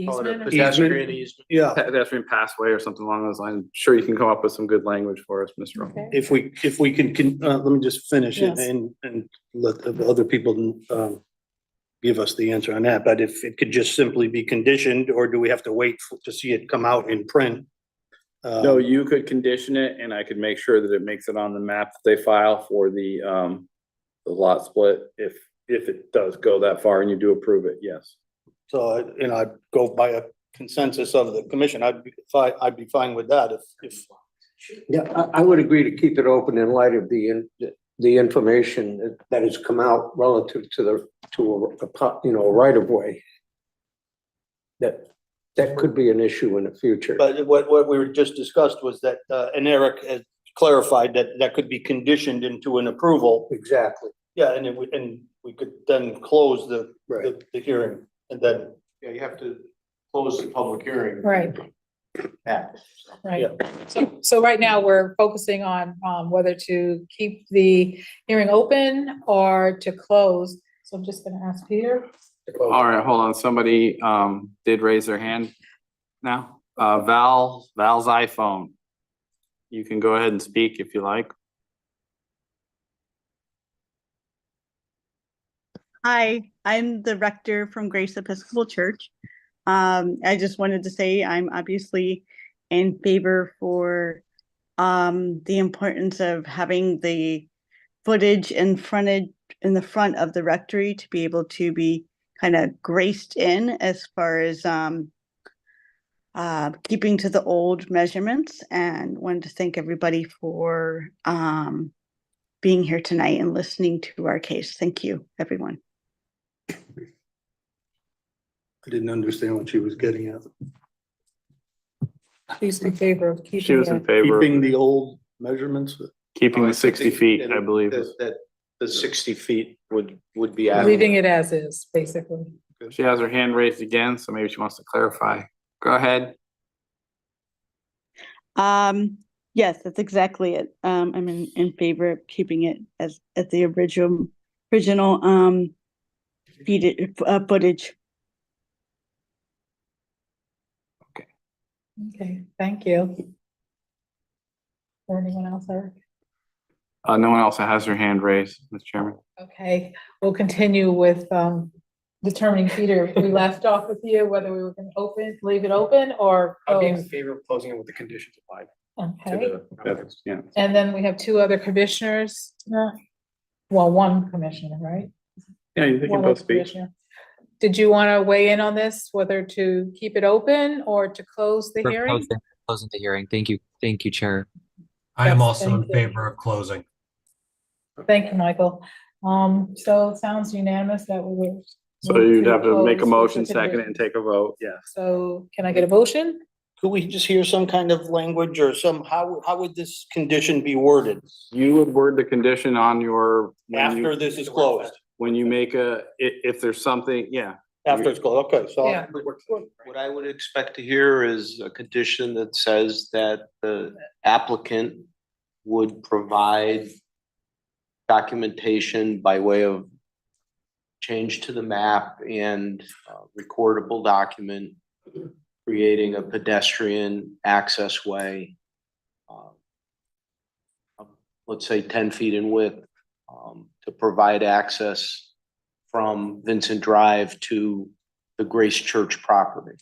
Call it a easement or pedestrian easement. Yeah, Pedestrian passway or something along those lines. I'm sure you can come up with some good language for us, Mr. Rowe. Okay. if we can, let me just finish it Yes. and let the other people give us the answer on that. But if it could just simply be conditioned, or do we have to wait to see it come out in print? No, you could condition it and I could make sure that it makes it on the map that they file for the lot split. If it does go that far and you do approve it, yes. So, I'd go by a consensus of the commission. I'd be fine with that if. Yeah, I would agree to keep it open in light of the information that has come out relative to a right of way. That could be an issue in the future. But what we were just discussed was that, and Eric has clarified that could be conditioned into an approval. Exactly. Yeah, and we could then close the hearing and then. Yeah, you have to close the public hearing. right, Yeah. right. So right now we're focusing on whether to keep the hearing open or to close. So I'm just gonna ask Peter. All right, hold on. Somebody did raise their hand now. Val's iPhone. You can go ahead and speak if you like. Hi, I'm the rector from Grace Episcopal Church. I just wanted to say I'm obviously in favor for the importance of having the footage in the front of the rectory to be able to be kind of graced in as far as keeping to the old measurements, and wanted to thank everybody for being here tonight and listening to our case. Thank you, everyone. I didn't understand what she was getting at. She's in favor of She was in keeping favor Keeping of the old measurements. keeping the 60 feet, I believe. That the 60 feet would be it, adequate. leaving it as is, basically. She has her hand raised again, so maybe she wants to clarify. Go ahead. Yes, that's exactly it. I'm in favor of keeping it as at the original footage. Okay, thank you. Or anyone else, Eric? No one else has their hand raised, Mr. Chairman. Okay, we'll continue with determining, Peter, if we left off with you, whether we were gonna leave it open or I'd be in close. favor of closing it with the conditions applied. Okay, Yeah. and then we have two other commissioners, well, one commissioner, right? Yeah, you can One both other speak. commissioner. Did you want to weigh in on this, whether to keep it open or to close the For hearing? closing the hearing. Thank you, Chair. I am Yes, also in thank you. favor of closing. Thank you, Michael. So it sounds unanimous that we will. So move you'd have to make a close with motion, the second it, and take a vote, yes. So can I get a motion? Could we just hear some kind of language or how would this condition be worded You would word the condition on your. when you- after this is closed? When you make if there's something, yeah. After it's closed, okay, so. Yeah. What I would expect to hear is a condition that says that the applicant would provide documentation by way of change to the map and recordable document, creating a pedestrian access way, let's say 10 feet in width, to provide access from Vincent Drive to the Grace Church property.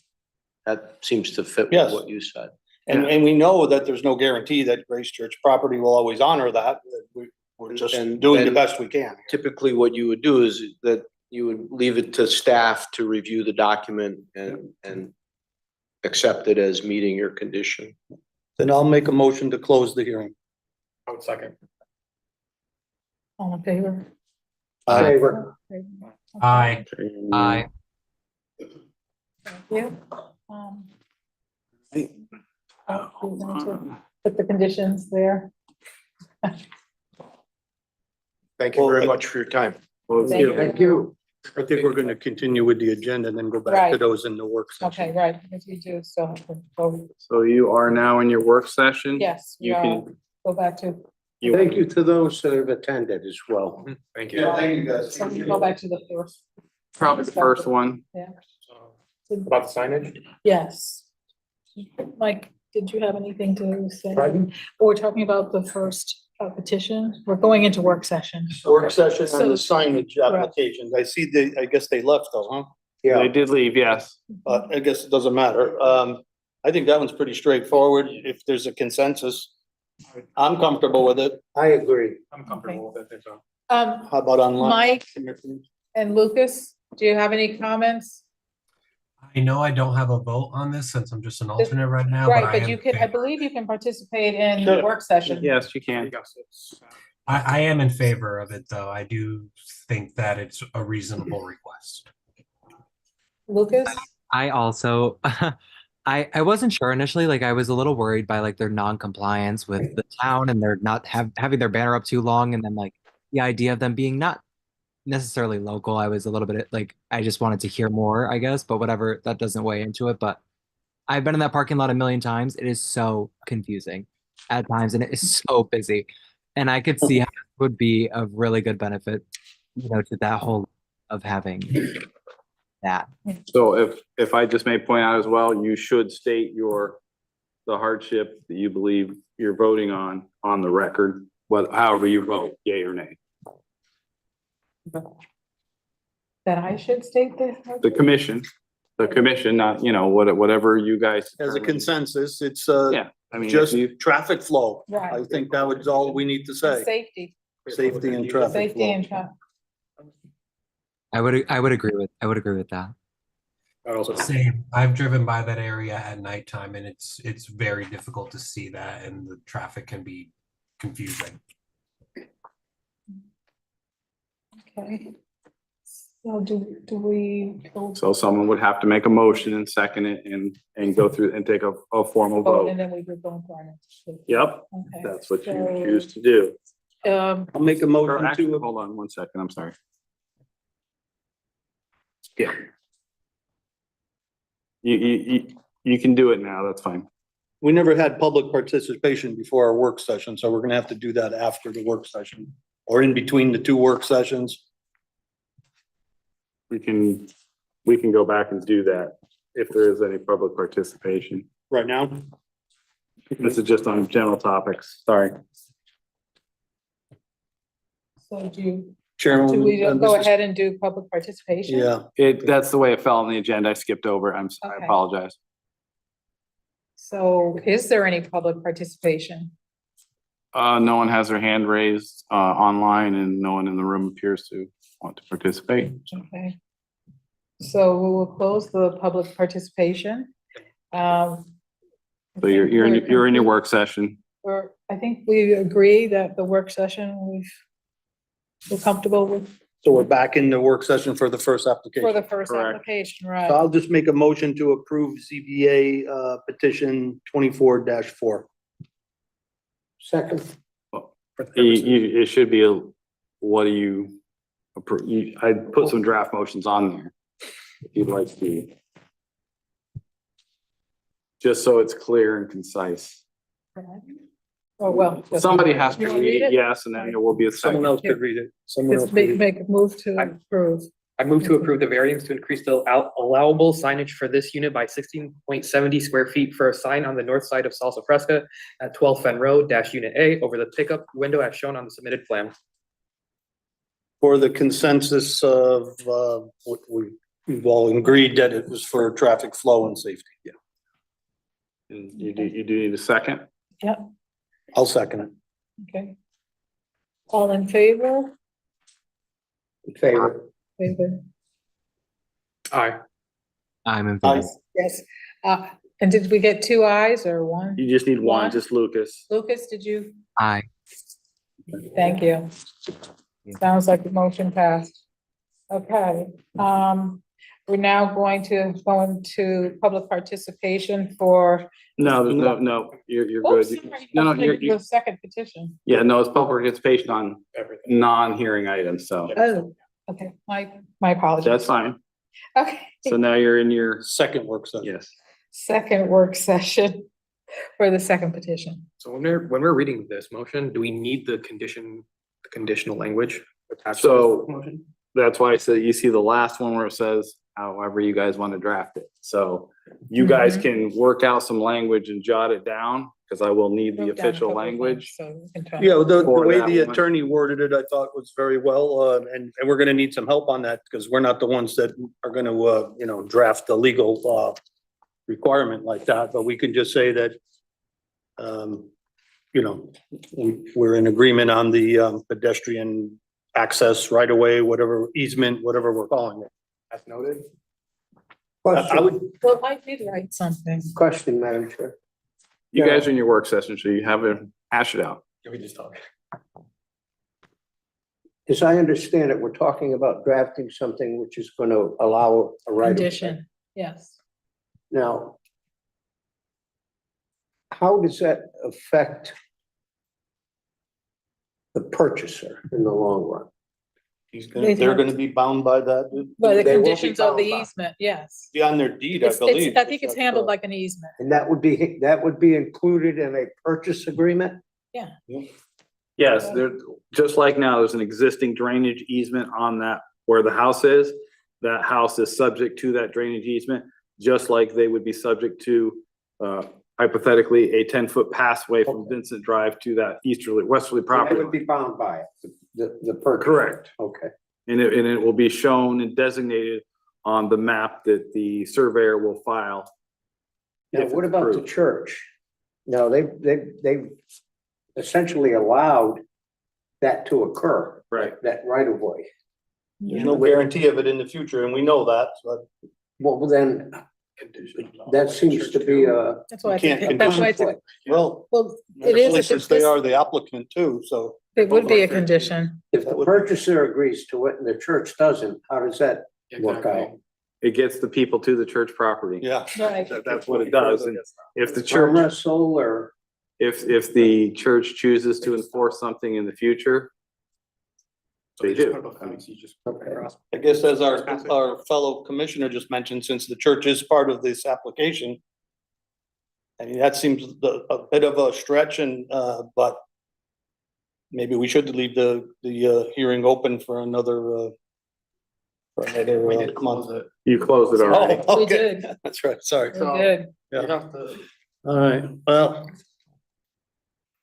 That seems to fit with Yes. what you said. And we know that there's no guarantee that Grace Church property will always honor that. We're just And doing the then best we can. Typically, what you would do is that you would leave it to staff to review the document and accept it as meeting your condition. Then I'll make a motion to close the hearing. I would second. All in favor? Favor. Aye. Aye. Thank you. We're going to put the conditions there. Thank you very much for your time. Well, Thank you. Thank you. I think we're gonna continue with the agenda and then go back to Right. those in the work Okay, session. right, if you do, so, So you are now in your work session? yes, we You are, can, go back to, Thank you to those that have attended as well. Thank you. thank you, guys. so we go back to the first. probably the first one. About the signage? Yes. Mike, did you have anything to say? Pardon? We're talking about the first petition, we're going into work session. Work session on the So- signage applications. I see I guess they left though, huh? Yeah, They did leave, yes. But I guess it doesn't matter. I think that one's pretty straightforward. If there's a consensus, I'm comfortable with it. I agree. I'm comfortable with it. So. How about online? Mike and Lucas, do you have any comments? I know I don't have a vote on this since I'm just an alternate right now, but Right, I but am you in can, I favor. believe you can participate in the Sure. work session. Yes, you can. I am in favor of it, though. I do think that it's a reasonable request. Lucas? I also, I wasn't sure initially, like I was a little worried by like their non-compliance with the town and they're not having their banner up too long. And then like the idea of them being not necessarily local, I was a little bit like, I just wanted to hear more, I guess, but whatever, that doesn't weigh into it. But I've been in that parking lot a million times. It is so confusing at times and it is so busy. And I could see how it would be of really good benefit, you know, to that whole of having that. So if I just may point out as well, you should state the hardship that you believe you're voting on the record, however you vote, yay or nay. That I should state this? The commission, not, you know, whatever you guys. As a determine. consensus, it's Yeah, I mean, just if you, traffic flow. Right. I think that was all we need to say. Safety, Safety and traffic safety flow. and traffic. I would agree with that. Same. I've driven by that area at nighttime and it's very difficult to see that and the traffic can be confusing. Okay. So do we? so someone would have to make a motion and second it and go through and take a formal vote, vote. and then we would go into our next. Yep, Okay. that's what you So, choose to do. I'll make a Or motion actually, to, hold on one second, I'm sorry. Yeah. You can do it now, that's fine. we never had public participation before our work session, so we're gonna have to do that after the work session or in between the two work sessions. We can go back and do that if there is any public participation. Right now, This is just on general topics, sorry. So do Chairman. we this go is- ahead and do public participation? Yeah, That's the way it fell on the agenda. I skipped over. I Okay. apologize. So is there any public participation? No one has their hand raised, online, and no one in the room appears to want to participate. Okay. So we will close the public participation. So you're in your work session. I think we agree that the work session, we're comfortable with So we're back in the work session for the first application. for the first Correct. application, So right? I'll just make a motion to approve ZBA petition 24-4. Second, It should be what do you approve? I put some draft motions on there. If you'd like to. Just so it's clear and concise. Oh, well. Somebody has to You wanna read it, yes, and then there will be a Someone second. else could read it. Someone else Just could read it. make a move to approve. I move to approve the variance to increase the allowable signage for this unit by 16.70 square feet for a sign on the north side of Salsa Fresca at 12 Fen Road Unit A over the pickup window as shown on the submitted plan. For the consensus of, what we've all agreed that it was for traffic flow and safety. Yeah. And you do need a second? Yep, I'll second it. okay. All in favor? in favor. Favor. Aye. I'm in Aye. favor. Yes, and did we get two ayes or one? You just need one, One. just Lucas. Lucas, did you? Aye. Thank you. Sounds like the motion passed. Okay, we're now going to go into public participation for. No, there's no, you're Oops, good. sorry, No, that's you're, the second petition. yeah, no, it's public participation on Everything. non-hearing items, so Oh, okay, my apologies. that's fine. Okay, So now you're in your, Second work session. yes. second work session for the second petition. So when we're reading this motion, do we need the conditional language attached to So- this motion? That's why I said you see the last one where it says however you guys want to draft it. So you guys can work out some language and jot it down, because I will need the Wrote down a official couple of language. things, so we can talk. Yeah, the For way that the one. attorney worded it, I thought was very well, and we're gonna need some help on that, because we're not the ones that are gonna, draft the legal, requirement like that, but we can just say that, we're in agreement on the, pedestrian access right away, whatever easement, whatever we're calling it. As noted. I would, Well, I did write something. Question, Madam Chair. You guys are in your work session, so you have to hash it out. Can we just talk? As I understand it, we're talking about drafting something which is going to allow a right. of way. Condition, yes. Now, how does that affect the purchaser in the long run? they're gonna be bound by that. By the They will be conditions of the bound by- easement, yes. Be on their deed, I It's, believe. I think it's handled like an easement. And that would be included in a purchase agreement? Yes, there, just like now, there's an existing drainage easement on that where the house is. That house is subject to that drainage easement, just like they would be subject to, hypothetically, a 10-foot passway from Vincent Drive to that westerly They property. would be bound by it, the purchase. Correct. Okay. And it will be shown and designated on the map that the surveyor will file. Now, if what it's about the approved. church? No, they've essentially allowed that to occur. Right. That right of way. There's no guarantee of it in the future, and we know that, but Well, then, that seems to be That's why I you can't think, that's why I condition. think, Well, well, it is, especially a since they this- are the applicant too, so. it would be a condition. if the purchaser agrees to it and the church doesn't, how does that work out? It gets the people to the church property. Yeah. Right. That's what it does. And if the Arm church, wrestle or, if the church chooses to enforce something in the future, they do. okay. I guess as our fellow commissioner just mentioned, since the church is part of this application, I mean, that seems a bit of a stretch but maybe we should leave the hearing open for another month. You closed it already. Oh, We okay, did, that's right, sorry. we did. Yeah. All right, well,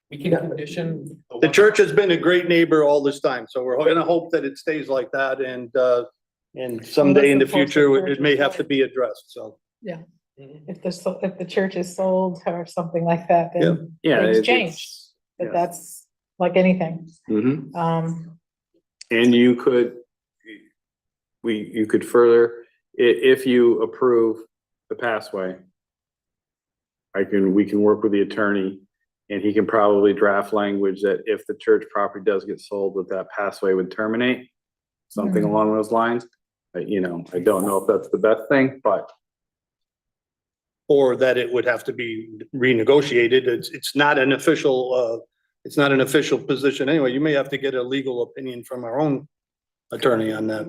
We can condition. the church has been a great neighbor all this time, so we're gonna hope that it stays like that and someday in the future, it may have to be addressed, so. if the church is sold or something like that, then Yeah. things it's- change. But yes. that's like anything. Mhm. And you could, you could further, if you approve the passway, we can work with the attorney and he can probably draft language that if the church property does get sold, that passway would terminate, something along those lines. You know, I don't know if that's the best thing, but Or that it would have to be renegotiated. It's not an official, it's not an official position anyway. You may have to get a legal opinion from our own attorney on that.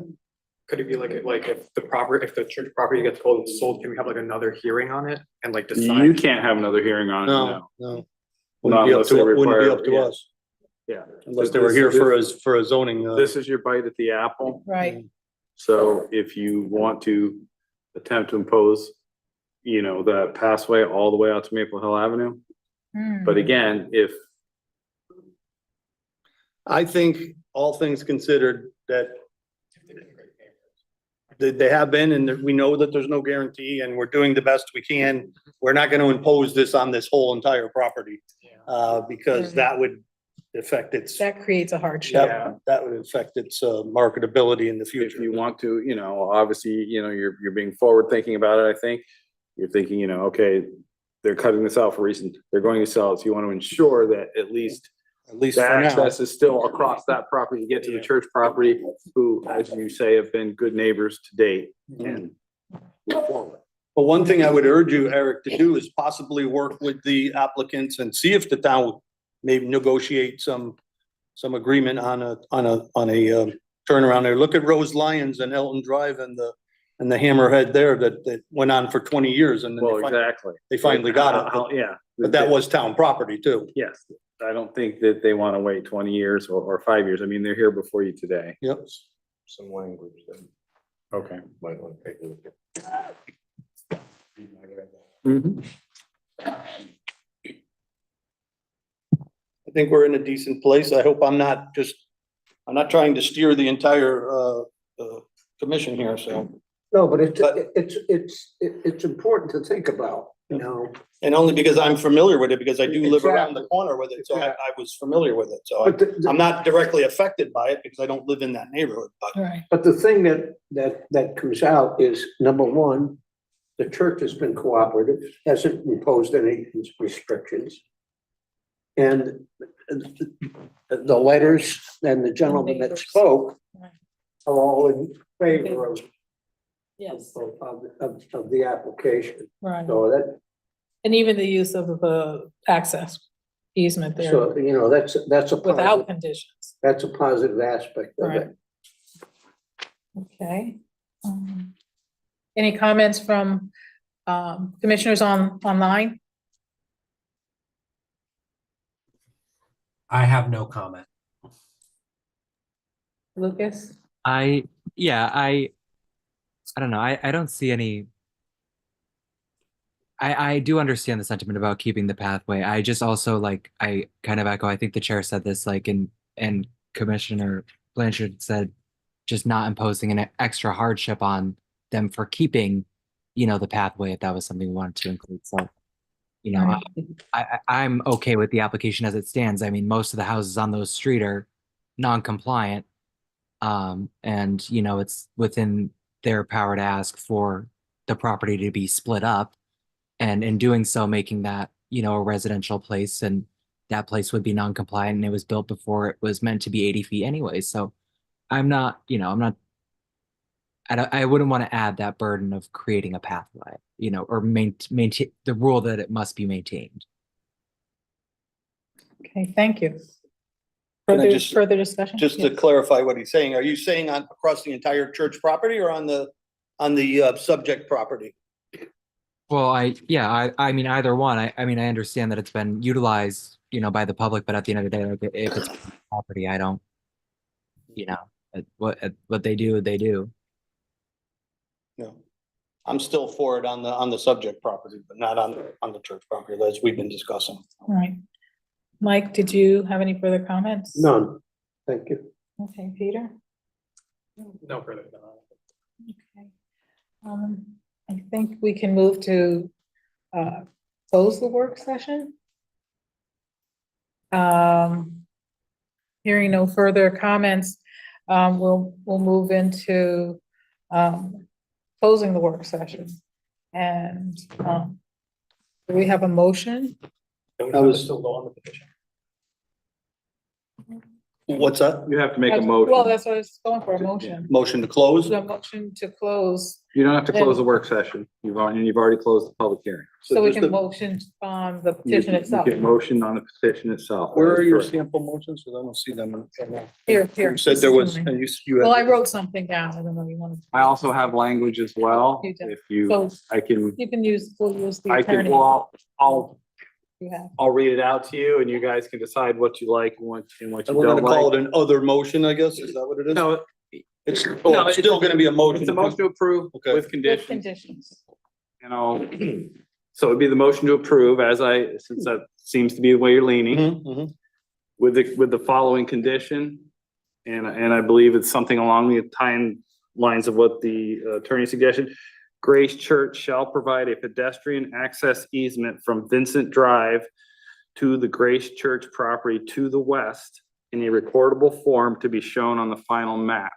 Could it be like if the church property gets sold, can we have like another hearing on it and like you decide? can't have another hearing on it now. No. Not unless they Wouldn't be require- up to yeah. us, Yeah. unless they were here for a zoning. This is your bite at the apple. right, So if you want to attempt to impose, you know, that passway all the way out to Maple Hill Avenue. But again, if, I think all things considered that they have been, and we know that there's no guarantee, and we're doing the best we can. We're not gonna impose this on this whole entire property, because that would affect its, that creates a hardship. that would affect its marketability in the if future. you want to, you know, obviously, you know, you're being forward thinking about it, I think. You're thinking, you know, okay, they're cutting this out for a reason. They're going to sell it. So you want to ensure that at least At least the for now. access is still across that property to get to the church property, who, as you say, have been good neighbors to date and move forward. But one thing I would urge you, Eric, to do is possibly work with the applicants and see if the town would maybe negotiate some agreement on a turnaround there. Look at Rose Lyons and Elton Drive and the hammerhead there that went on for 20 years and then Well, exactly. they finally got it. Yeah. But that was town property too. Yes, I don't think that they want to wait 20 years or 5 years. I mean, they're here before you today. Yep. Some language that Okay. might want to take a look at. Mhm. I think we're in a decent place. I hope I'm not trying to steer the entire commission here, so. No, but it's important to think about, you know. And only because I'm familiar with it, because I do live around the Exactly. corner with it, so I was familiar with it, so But I'm not directly affected by it because I don't live in that neighborhood, but. Right, But the thing that comes out is, number one, the church has been cooperative, hasn't imposed any restrictions. And the letters and the gentleman that Neighbors. spoke Right. are all in favor of, yes, of the application. right. So that, And even the use of the access easement there so, you know, that's a without positive, conditions. that's a positive aspect of Right. it. Okay. Any comments from commissioners online? I have no comment. Lucas? I don't know. I don't see any. I do understand the sentiment about keeping the pathway. I just also I kind of echo, I think the chair said this, and Commissioner Blanchard said just not imposing an extra hardship on them for keeping, the pathway if that was something we wanted to include. So, Right. I'm okay with the application as it stands. I mean, most of the houses on those street are non-compliant. And it's within their power to ask for the property to be split up, and in doing so, making that, a residential place, and that place would be non-compliant, and it was built before it was meant to be 80 feet anyway. So I wouldn't want to add that burden of creating a pathway, or maintain the rule that it must be maintained. Okay, thank you. Can I Further, just- further discussion? Just to Yes. clarify what he's saying, are you saying across the entire church property or on the subject property? Well, I mean, either one. I mean, I understand that it's been utilized, by the public, but at the end of the day, if it's property, I don't, what they do, they do. No. I'm still for it on the subject property, but not on the church property, as we've been discussing. All right. Mike, did you have any further comments? None, thank you. Okay, Peter? No further. Okay. I think we can move to close the work session. Hearing no further comments, we'll move into closing the work session. And do we have a motion? I was- Still go on the petition. What's that? You have to make a Well, motion. that's what I was going for, a motion. Motion to close? The motion to close, You don't have to close the work session. You've already closed the public hearing. so we just can the- motion on the You petition can- itself. You can motion on the petition itself. Where are your Correct. sample motions? Because I don't see them. Here. You said there was, and you Well, I had, wrote something down, I don't know, you want to. I also have language as well. You do. If you, So I can, you can use, we'll use the I can, attorney well, you have. I'll read it out to you and you guys can decide what you like and what you and don't we're gonna call like. it an other motion, I guess, is that what it is? No, It's, no, it's still gonna be a motion. it's a motion to approve Okay. with With conditions, conditions. you know. So it'd be the motion to approve since that seems to be the way you're leaning. Mhm, mhm. With the following condition, and I believe it's something along the timelines of what the attorney suggested. Grace Church shall provide a pedestrian access easement from Vincent Drive to the Grace Church property to the west in a recordable form to be shown on the final map.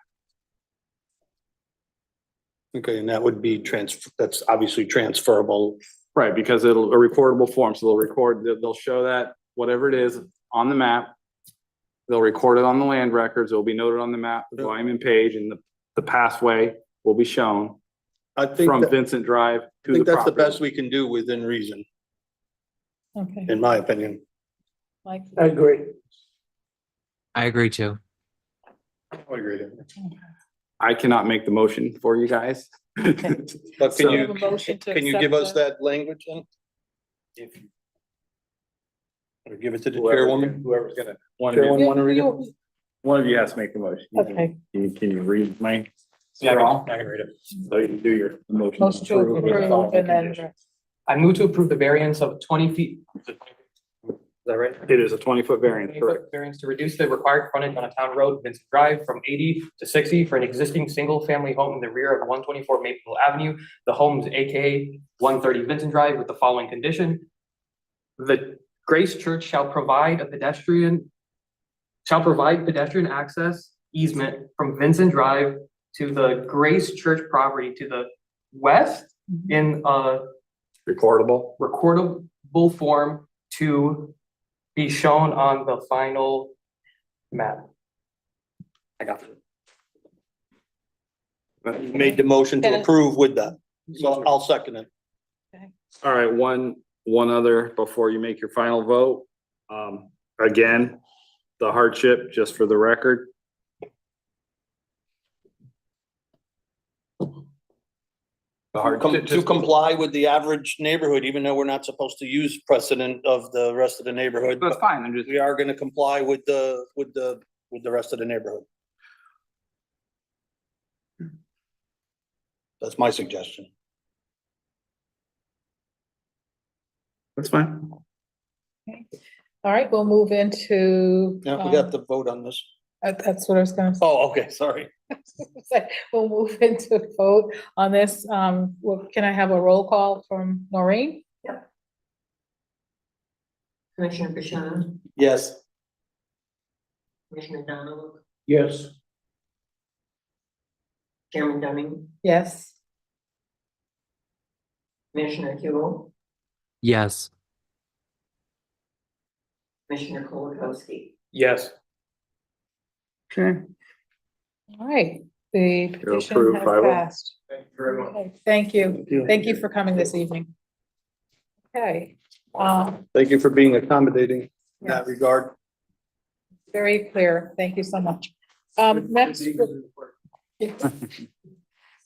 Okay, and that would be that's obviously transferable. Right, because a recordable form, so they'll show that whatever it is on the map. They'll record it on the land records, it'll be noted on the map, the volume and page, and the pathway will be shown I think, from that- Vincent Drive I to the think that's the property. best we can do within reason, Okay, in my opinion. like, I agree. I agree too. I agree. I cannot make the motion for you guys. But So- can We have a motion you, to can you accept give us the- that language then? Or give it to the Whoever's chairwoman? Whoever's gonna, Chairwoman wanna read it? one of you has to make the motion. Okay. Can you read my? Yeah, scrawl? I can read it. So you can do your motion. Motion to approve and then. I move to approve the variance of 20 feet. Is that right? It is a 20-foot variance, 20-foot correct? variance to reduce the required frontage on a town road, Vincent Drive, from 80 to 60 for an existing single-family home in the rear of 124 Maple Avenue. The home is AKA 130 Vincent Drive with the following condition. The Grace Church shall provide pedestrian access easement from Vincent Drive to the Grace Church property to the west in a Recordable. recordable form to be shown on the final map. I got it. Made the motion to Can I- approve with that, so I'll second it. All right, one other before you make your final vote. Again, the hardship, just for the record. To comply with the average neighborhood, even though we're not supposed to use precedent of the rest of the neighborhood. That's but fine, I'm just, We are gonna comply with the rest of the neighborhood. That's my suggestion. that's fine. All right, we'll move into. Yeah, we have to vote on this. That's what I was gonna say. Oh, okay, sorry. We'll move into vote on this. Can I have a roll call from Noreen? Commissioner Bashad, Yes. Commissioner Donald, Yes. Chairman Dunning, Yes. Commissioner Hugh, Yes. Commissioner Kolakowski. Yes. Sure. All right, the petition approved, has 5-0. passed. Thank you very much. Okay, thank you. Thank you for coming this evening. Okay, Thank you for being accommodating in that yes, regard. very clear. Thank you so much. Next,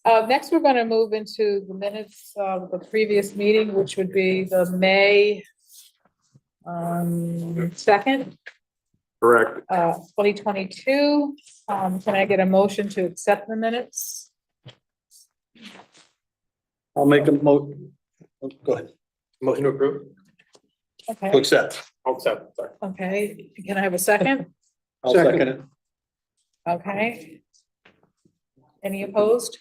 next, we're going to move into the minutes of the previous meeting, which would be the May 2nd, Correct. 2022. Can I get a motion to accept the minutes? I'll make a go ahead, Motion to approve? to Okay, accept. I'll accept, sorry. okay. Can I have a second? I'll second it. Okay. Any opposed?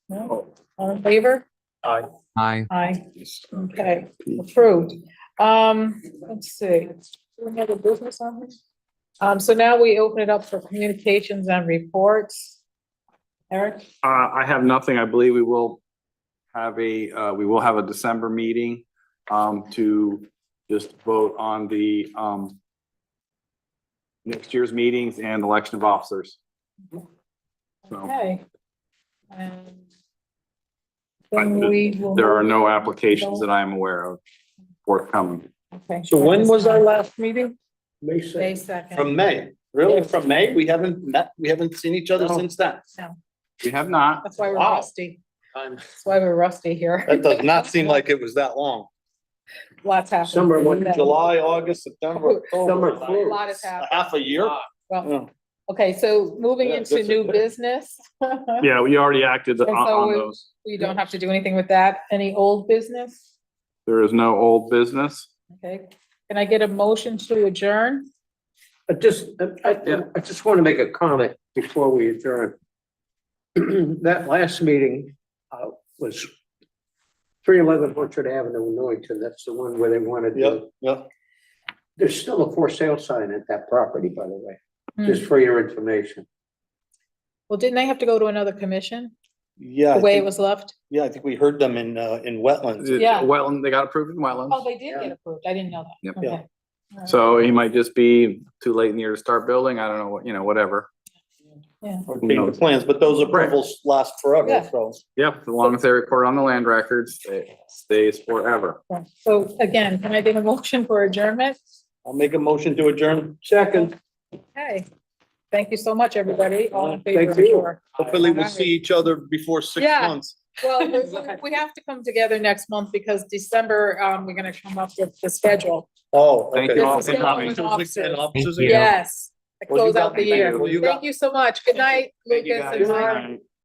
No, all in favor? Aye. Aye. Okay, approved. Let's see. Do we have a business on this? So now we open it up for communications and reports. Eric? I have nothing. I believe we will have a December meeting, to just vote on the, next year's meetings and election of officers. So, Okay. And then we will. there are move- no applications that I am aware of forthcoming. Okay. So when was our last meeting? May May sixth. second. From May, really? From May? We haven't met, we haven't seen each other since then. We have not. That's why we're Wow. rusty. That's why we're rusty here. That does not seem like it was that long. Lots happened. Summer, when July, August, September, Summer October. flu. A lot has happened. Half a year? Well, okay, so moving Yeah, into that's new okay. business. Yeah, we already acted And so on we- those. We don't have to do anything with that. Any old business? There is no old business. Okay, can I get a motion to adjourn? I just want to make a comment before we adjourn. That last meeting, was 311 Orchard Avenue, Newington. That's the one where they wanted to. Yep, yep. There's still a for sale sign at that property, by the way, Hmm. just for your information. Well, didn't they have to go to another commission, Yeah. the I way it think- was left? Yeah, I think we heard them in wetlands. Yeah. Wetland, they got approved in Oh, wetlands. they did get approved. I didn't know that. Yep. Okay. Yeah. All right. So he might just be too late in the year to start building. I don't know what, whatever. Yeah. Or change the plans, but those approvals last forever, Yeah. so. Yep, as long as they report on the land records, it stays forever. So again, can I get a motion for adjournment? I'll make a motion to adjourn. Second. Okay, thank you so much, everybody. All in favor, Thank I'm you. sure. Hopefully we'll Alright. see each other before 6 Yeah. months. Well, we have to come together next month because December, we're gonna come up with the schedule. Oh, Thank okay. you all This is for going coming. with officers. And officers Thank you. again? Yes, to Well, you close out got the me. year. Well, you got- Thank you so much. Good night, Thank you, Lucas guys. and Good Mike. night.